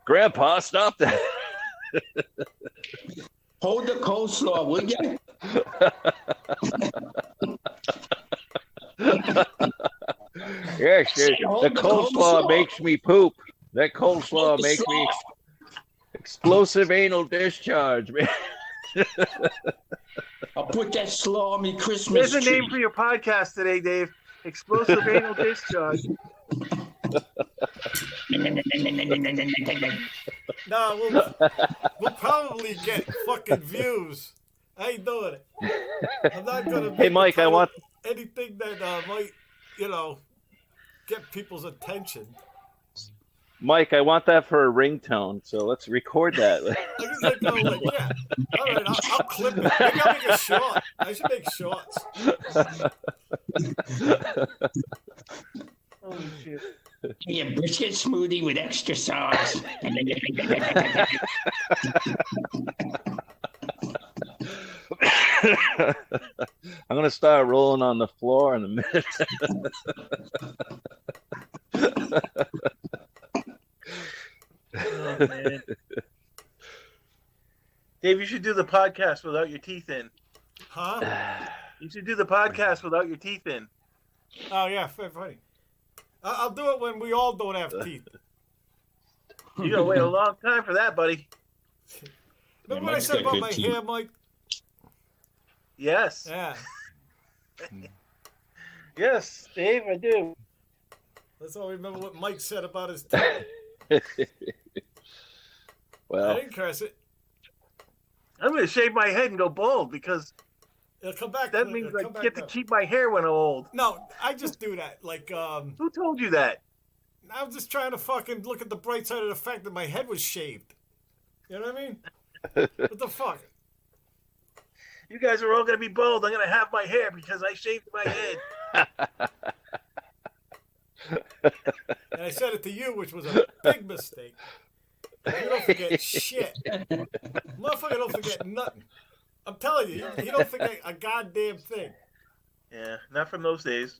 Grandpa, stop that.
Hold the coleslaw, will you?
Yes, the coleslaw makes me poop. That coleslaw
Hold the
makes me
slaw.
explosive anal discharge, man.
I'll put that slaw on me Christmas
There's a
tree.
name for your podcast today, Dave. Explosive anal discharge.
No, we'll probably get fucking views. I ain't doing it. I'm not gonna.
Hey, Mike, I want
anything that might, get people's attention.
Mike. I want that for a ringtone. So let's record that.
I'm just like, go like, yeah. All right, I'll clip it. Maybe I'll make a short. I should make shorts.
Holy shit.
Give me a brisket smoothie with extra sauce.
I'm gonna start rolling on the floor in a minute.
Oh, man. Dave, you should do the podcast without your teeth in.
Huh?
You should do the podcast without your teeth in.
Oh yeah, funny. I'll do it when we all don't have teeth.
You're gonna wait a long time for that, buddy.
Remember what I
Mike's
said
got
about
good
my
teeth.
hair, Mike?
Yes.
Yeah.
Yes, Dave, I do.
Let's all remember what Mike said about his teeth. I
Well,
didn't curse it.
I'm gonna shave my head and go bald because
It'll come back.
that
it'll
means
come
I
back
get to
up.
keep my hair when I'm old.
No, I just do that. Like,
Who told you that?
I'm just trying to fucking look at the bright side of the fact that my head was shaved. You know what I mean? What the fuck?
You guys are all gonna be bald. I'm gonna have my hair because I shaved my head.
And I said it to you, which was a big mistake. You don't forget shit. Motherfucker don't forget nothing. I'm telling you, you don't forget a goddamn thing.
Yeah, not from those days.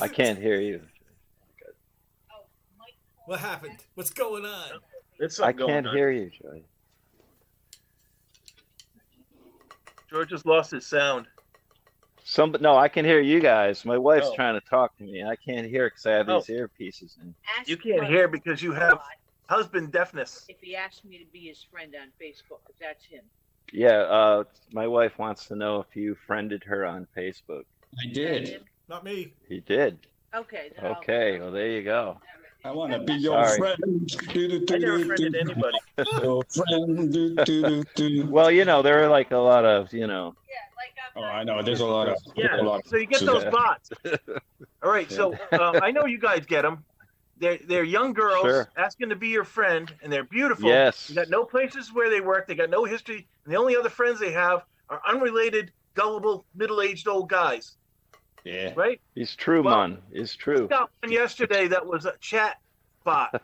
I can't hear you.
What happened? What's going on?
There's
I
something going
can't
on.
hear you, Joey.
George just lost his sound.
No, I can hear you guys. My wife's
Oh.
trying to talk to me, and I can't hear because I have these earpieces in.
You can't hear because you have husband deafness.
If he asked me to be his friend on Facebook, 'cause that's him.
Yeah, my wife wants to know if you friended her on Facebook.
I did.
Not me.
He did.
Okay. then I'll-
Okay, well there you go.
I want to be your
Sorry.
friend.
I never friended anybody.
Your friend. Do.
Well, there are like a lot of,
Yeah, like
Oh, I know. There's a lot of.
Yeah, so you get those bots. All right, so I know you guys get them. They're young girls
Sure.
asking to be your friend, and they're beautiful.
Yes.
They got no places where they work. They got no history, and the only other friends they have are unrelated, gullible, middle-aged old guys.
Yeah.
Right?
It's true,
Well,
man. It's true.
I got one yesterday that was a chat bot,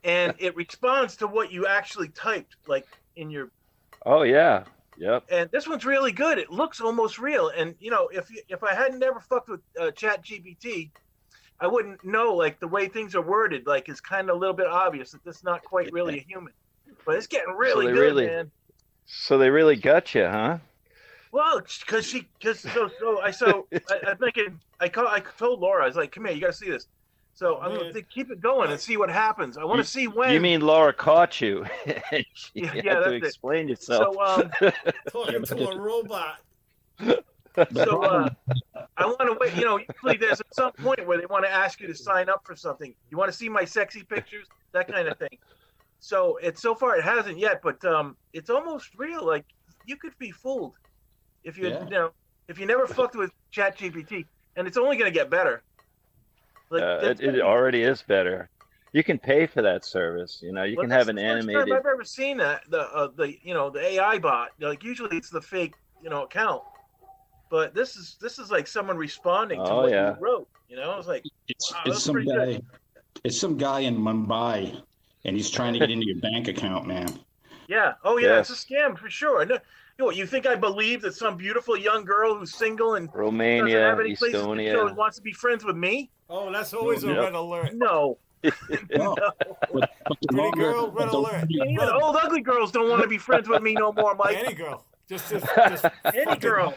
and it responds to what you actually typed, like in your.
Oh yeah. Yep.
And this one's really good. It looks almost real. And if I hadn't never fucked with Chat GPT, I wouldn't know like the way things are worded. Like it's kind of a little bit obvious that this is not quite really a human. But it's getting really
they
good,
really-
man.
So they really got you, huh?
Well, I'm thinking. I told Laura, I was like, "Come here, you got to see this." So I'm going to keep it going and see what happens. I want to see when.
You mean Laura caught you? And you
Yeah,
had
that's
to
it.
explain yourself.
So
Talking to a robot.
I want to wait. Usually there's at some point where they want to ask you to sign up for something. You want to see my sexy pictures, that kind of thing. So so far it hasn't yet, but it's almost real. Like you could be fooled if you if you never fucked with ChatGPT, and it's only going to get better. Like
it already is better. You can pay for that service. You know, you
Well,
can
that's
have
the
an
first time
animated.
I've ever seen that. The AI bot. Like usually it's the fake account, but this is like someone responding to
Oh
what
yeah.
you wrote. It's like
It's
wow,
it's
that's
some
pretty
guy.
good.
It's some guy in Mumbai, and he's trying to get into your bank account, man.
Yeah. Oh yeah, it's a
Yes.
scam for sure. No, you think I believe that some beautiful young girl who's single and doesn't have
Romania,
any places to go
Estonia.
wants to be friends with me?
Oh, that's always a
No,
Yep.
red alert.
No.
no. But the
Pretty
longer,
girl, red
but the
alert.
longer
Even
Run.
old ugly girls don't want to be friends with me no more, Mike.
Any girl. Just
Any
fucking,
girl.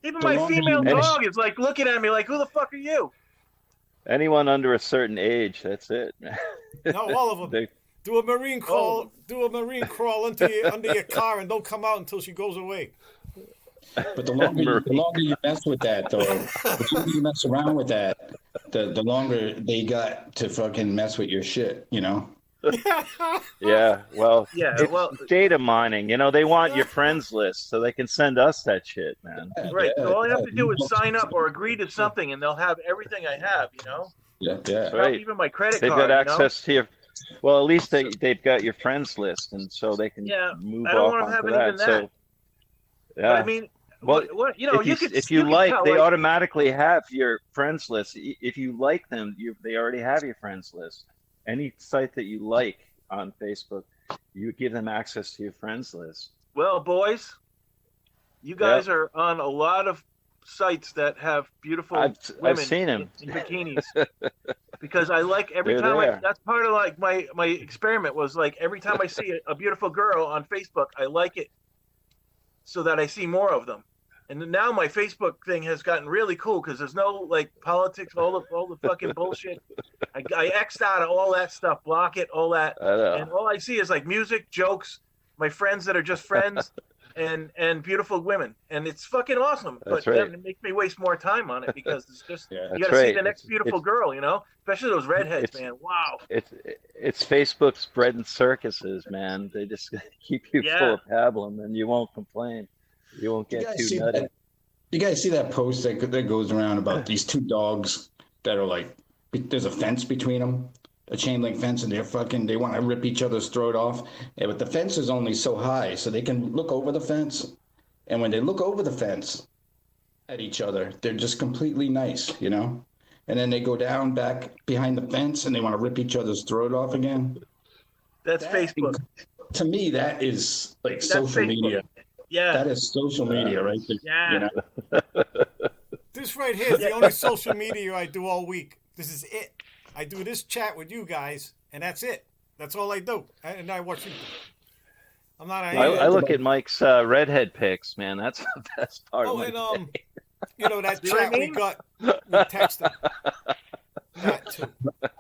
Even
the
my
longer
female
you mess,
dog is like looking at me like, who the fuck are you?
Anyone under a certain age, that's it.
no, all of them.
They,
Do a marine
All of
crawl. Do a marine crawl under your car and don't come out until she goes away.
but the longer you mess with that, though, the longer you mess around with that, the longer they got to fucking mess with your shit, you know?
yeah, well,
Yeah,
it's
well,
data mining. You know, they want your friends list so they can send us that shit, man.
right.
Yeah,
So all I have
yeah.
to do is sign up or agree to something, and they'll have everything I have.
Yeah, yeah.
Right.
Even my credit
They've
card.
got access to your. Well, at least they've got your friends list, and so they can
Yeah,
move
I don't
off
want them
onto
having even
that.
that.
So,
But
yeah.
I mean,
Well,
what you could
if you
could
like,
tell,
they
like,
automatically have your friends list. If you like them, they already have your friends list. Any site that you like on Facebook, you give them access to your friends list.
well, boys, you guys are on a lot of sites that have beautiful
I've
women
seen them.
in bikinis. Because I like every
They're
time
there.
that's part of like my experiment was like every time I see a beautiful girl on Facebook, I like it so that I see more of them. And now my Facebook thing has gotten really cool because there's no like politics, all the fucking bullshit. I X'd out of all that stuff, block it, all that,
I know.
and all I see is like music, jokes, my friends that are just friends, and beautiful women, and it's fucking awesome.
That's
but
right.
then it makes me waste more time on it because it's just
Yeah.
you
That's
got to see
right.
the next beautiful girl, especially those redheads,
It's-
man. Wow.
It's Facebook's bread and circuses, man. They just keep you
Yeah.
full of pablum, and you won't complain. You won't
You
get
guys
too
see
nutty.
that? You guys see that post that goes around about these two dogs that are like, there's a fence between them, a chain link fence, and they want to rip each other's throat off. Yeah, but the fence is only so high, so they can look over the fence. And when they look over the fence at each other, they're just completely nice, And then they go down back behind the fence and they want to rip each other's throat off again.
That's
That-
Facebook.
To me, that is like
That's
social
Facebook.
media.
Yeah.
That is social media right there.
Yeah.
This right here is the only social media I do all week. This is it. I do this chat with you guys, and that's it. That's all I do. And I watch you. I'm not.
I look at Mike's redhead pics, man. That's the best part of
Oh,
my
and
day.
that
See what I
chat we
mean?
got with texting. That too.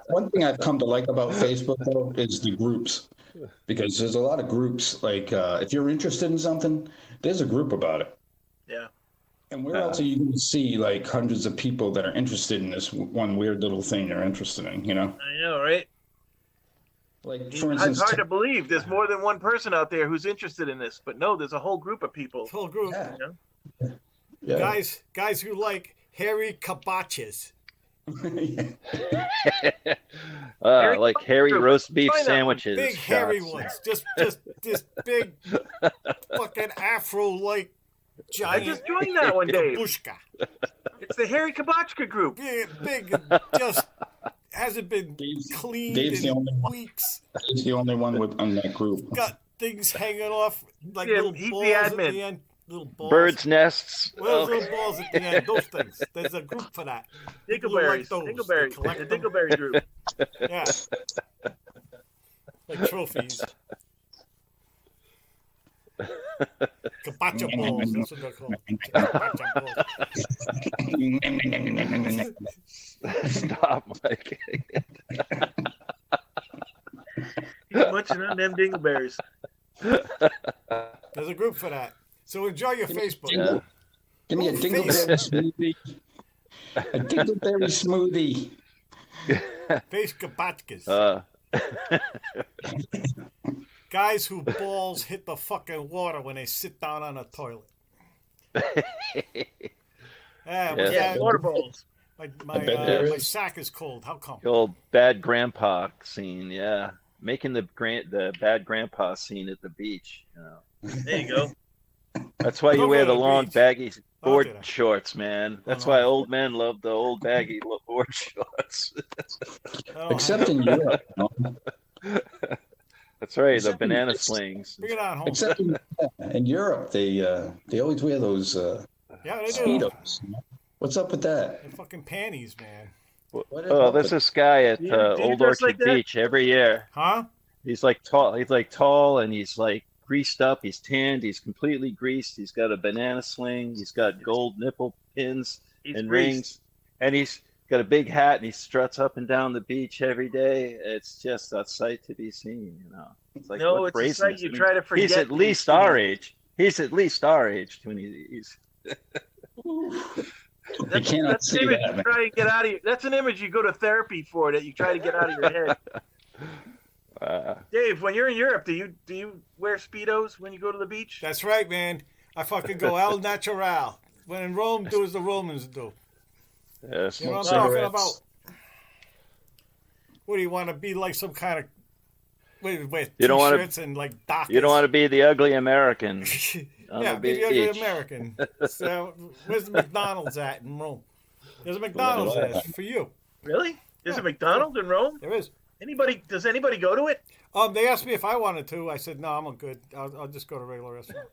One thing I've come to like about Facebook though is the groups, because there's a lot of groups. Like if you're interested in something, there's a group about it.
Yeah.
And where else are you going to see like hundreds of people that are interested in this one weird little thing they're interested in?
I know, right?
Like for
It's
instance,
hard to believe there's more than one person out there who's interested in this, but no, there's a whole group of people.
Whole group.
yeah, yeah.
Guys who like hairy kabaches.
Like hairy roast beef
Try that one.
sandwiches.
Big hairy
shots.
ones. Just big fucking afro like
I
giant
just joined that one, Dave.
babushka.
It's the Harry Kabachka group.
Big just hasn't been
Dave's-
cleaned
Dave's the
in
only one.
weeks.
He's the only one on that group.
Got things hanging off like
Yeah,
little
he's the
balls at
admin.
the end. Little balls.
Birds' nests.
Well, those
Okay.
little balls at the end. Those things. There's a group for that. People who like
Dingleberries.
those. They
Dingleberries.
collect
The
them.
Dingleberry group.
Yeah. Like trophies. Kabacha balls. That's what they're called. Kabacha balls.
Stop, Mike.
He's munching on them dingleberries.
There's a group for that. So enjoy your Facebook.
Yeah.
Give me a
Oh,
dingleberry smoothie. A dingleberry smoothie.
Face kabachkas. Guys who balls hit the fucking water when they sit down on a toilet. Yeah,
Yes.
Yeah, water balls.
bet there
My
is.
sack is cold. How come?
The old bad grandpa scene, yeah. Making the bad grandpa scene at the beach. You know.
There you go.
That's why you
Don't
wear
go to
the
the
long
beach.
baggy
I'll
board
do that.
shorts, man.
Oh,
That's
no.
why old men love the old baggy board shorts.
Except in Europe. You know?
That's right, the
Except in-
banana slings.
Bring it on home.
Except in Europe, they always wear those
Yeah, they do.
speedos. You know? What's up with that?
They're fucking panties, man.
Oh, there's this guy at
Do you
Old
dress like
Orchard
that?
Beach every year.
Huh?
He's like tall. He's like tall, and he's like greased up. He's tanned. He's completely greased. He's got a banana sling. He's got gold nipple pins
He's
and
greased.
rings, and he's got a big hat. And he struts up and down the beach every day. It's just a sight to be seen. You know, it's like
No,
what
it's a sight
brazeness.
you
I mean,
try to forget.
he's at least our age. He's at least our age when he's.
I cannot
That's
see
an image
that,
you
man.
try to get out of your. That's an image you go to therapy for. That you try to get out of your head. Dave, when you're in Europe, do you wear speedos when you go to the beach?
That's right, man. I fucking go al natural. When in Rome, do as the Romans do.
Yes.
You know what I'm
Cigarettes.
talking about? What do you want to be like? Some kind of with
You don't wanna-
t-shirts and like doctors?
You don't want to be the ugly American. on
Yeah,
the
be the ugly
beach.
American. So, where's the McDonald's at in Rome? There's a McDonald's there for you.
Really? There's
Yeah.
a McDonald's in Rome?
There is.
Does anybody go to it?
They asked me if I wanted to. I said, no, I'm good. I'll just go to a regular restaurant.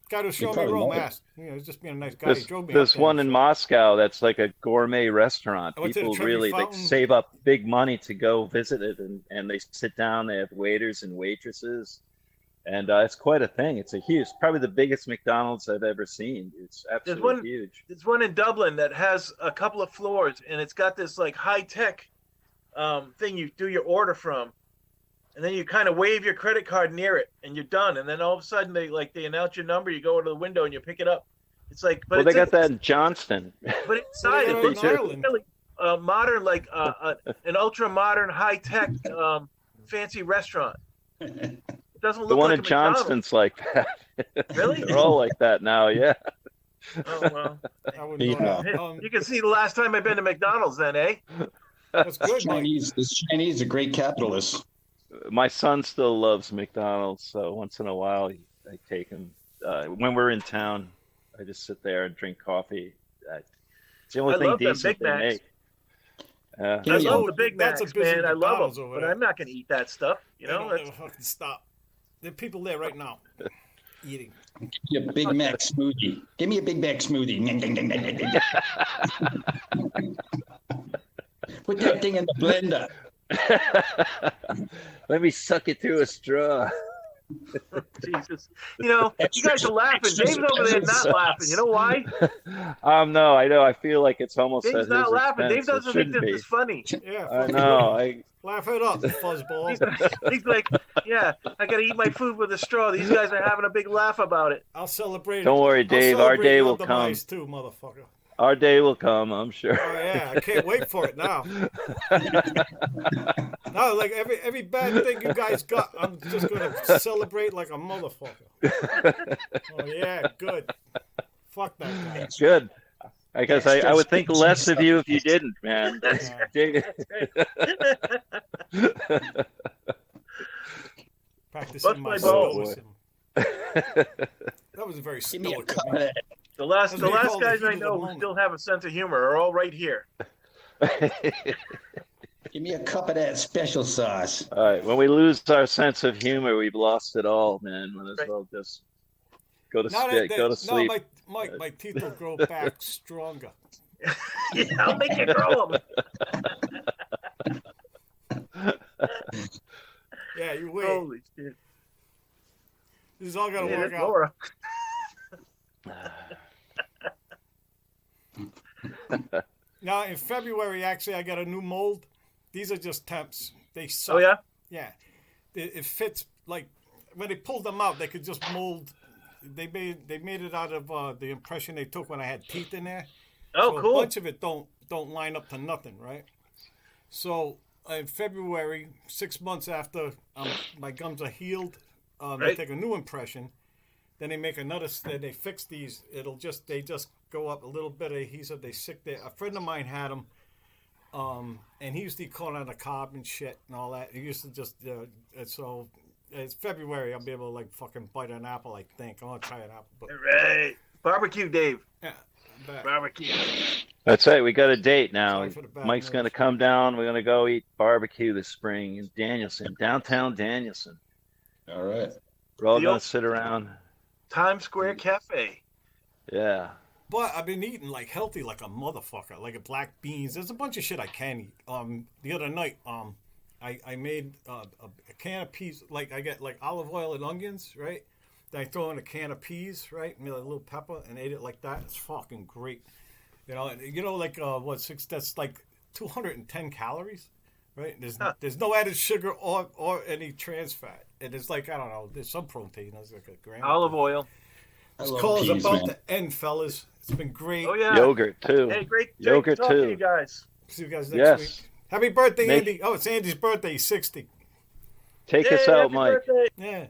Guy who showed me
probably
Rome
love it.
asked. You know, he's just being a nice guy. He
This,
drove me
this
up there.
one in Moscow that's like a gourmet restaurant.
I went to the
People
Trevi
really like
Fountain.
save up big money to go visit it, and they sit down. They have waiters and waitresses, and it's quite a thing. It's probably the biggest McDonald's I've ever seen. It's absolutely
one-
huge.
There's one in Dublin that has a couple of floors, and it's got this like high tech thing you do your order from, and then you kind of wave your credit card near it, and you're done. And then all of a sudden they announce your number. You go to the window and you pick it up. It's like, but
Well, they
it's
got that in Johnston.
But inside
They
it
got it
looks
in Ireland.
really modern, like an ultra modern, high tech, fancy restaurant. It doesn't look
The one
like
in
a McDonald's.
Johnston's like that.
Really?
They're all like that now. Yeah.
Oh well,
I wouldn't know
Yeah.
that.
you can see the last time I've been to McDonald's, then, eh?
That's good, Mike.
This Chinese are great capitalists.
My son still loves McDonald's, so once in a while I take him. When we're in town, I just sit there and drink coffee. It's the only
I
thing
love them
decent
Big
they
Macs.
make. Yeah.
Yeah,
I
yeah.
love the Big
That's
Macs,
a busy
man. I love
McDonald's
them,
over
but
there.
I'm not going to eat that stuff. You
They
know,
don't
that's,
ever fucking stop. There are people there right now eating.
Give me a Big Mac smoothie. Give me a Big Mac smoothie. Put that thing in the blender.
Let me suck it through a straw.
Jesus. You know, you guys are laughing.
extra
Dave's over there not
special
laughing. You know why?
No, I know. I feel like it's almost
Dave's
at his
not laughing.
expense.
Dave
It
doesn't think
shouldn't
this
be.
is funny.
Yeah,
I
fucking
know.
laugh it up, fuzzball.
He's like, yeah, I got to eat my food with a straw. These guys are having a big laugh about it.
I'll celebrate.
Don't worry,
I'll
Dave. Our
celebrate
day
your
will come.
demise too, motherfucker.
Our day will come, I'm sure.
Oh yeah, I can't wait for it now. No, like every bad thing you guys got, I'm just gonna celebrate like a motherfucker. Oh yeah, good. Fuck that guy.
Good. I guess I would think less of you if you didn't, man.
Practicing my
Bust my balls.
stoicism. That was a very
Give me a
stoic.
cup
of
of
me.
that.
The last
That's what they call the
guys
heat
I
of the
know who
moment.
still have a sense of humor are all right here.
Give me a cup of that special sauce.
All right. When we lose our sense of humor, we've lost it all, man. Might as
Right.
well just go to
No,
go to
no,
sleep.
my teeth will grow back stronger.
Yeah, I'll make you grow them.
Yeah, you wait.
Holy shit.
This is all gonna
Yeah,
work
that's
out.
Laura.
Now in February, actually, I got a new mold. These are just temps. They suck.
Oh yeah.
Yeah, it fits like when they pulled them out, they could just mold. They made it out of the impression they took when I had teeth in there.
Oh,
So
cool.
A bunch of it don't line up to nothing, right? So in February, 6 months after my gums are healed, they
Right.
take a new impression. Then they make another. Then they fix these. They just go up a little bit. He said they sick there. A friend of mine had them, and he used to eat corn on the cob and shit and all that. He used to just and so it's February. I'll be able to like fucking bite an apple. I think I want to try an apple. But
Right. Barbecue, Dave.
yeah, but
Barbecue.
That's it. We got a date now.
Sorry for the bad
Mike's
news.
going to come down. We're going to go eat barbecue this spring in Danielson, downtown Danielson.
All right.
We're all
The
going
old-
to sit around.
Times Square Cafe.
Yeah.
But I've been eating like healthy like a motherfucker, like a black beans. There's a bunch of shit I can eat. The other night, I made a can of peas. Like I get like olive oil and onions, right? Then I throw in a can of peas, right? Made a little pepper and ate it like that. It's fucking great. Like that's like 210 calories, right? There's no added sugar or any trans fat. And it's like I don't know. There's some protein. There's like a gram.
Olive oil.
I
This
love
call is
peas,
about
man.
to end, fellas. It's been great.
Oh yeah.
Yogurt, too.
Hey, great
Yogurt,
talking to
too.
you guys.
See you guys next
Yes.
week. Happy birthday,
Make-
Andy. Oh, it's Andy's birthday. He's 60.
Take
Yay,
us out,
happy
Mike.
birthday.
Yeah.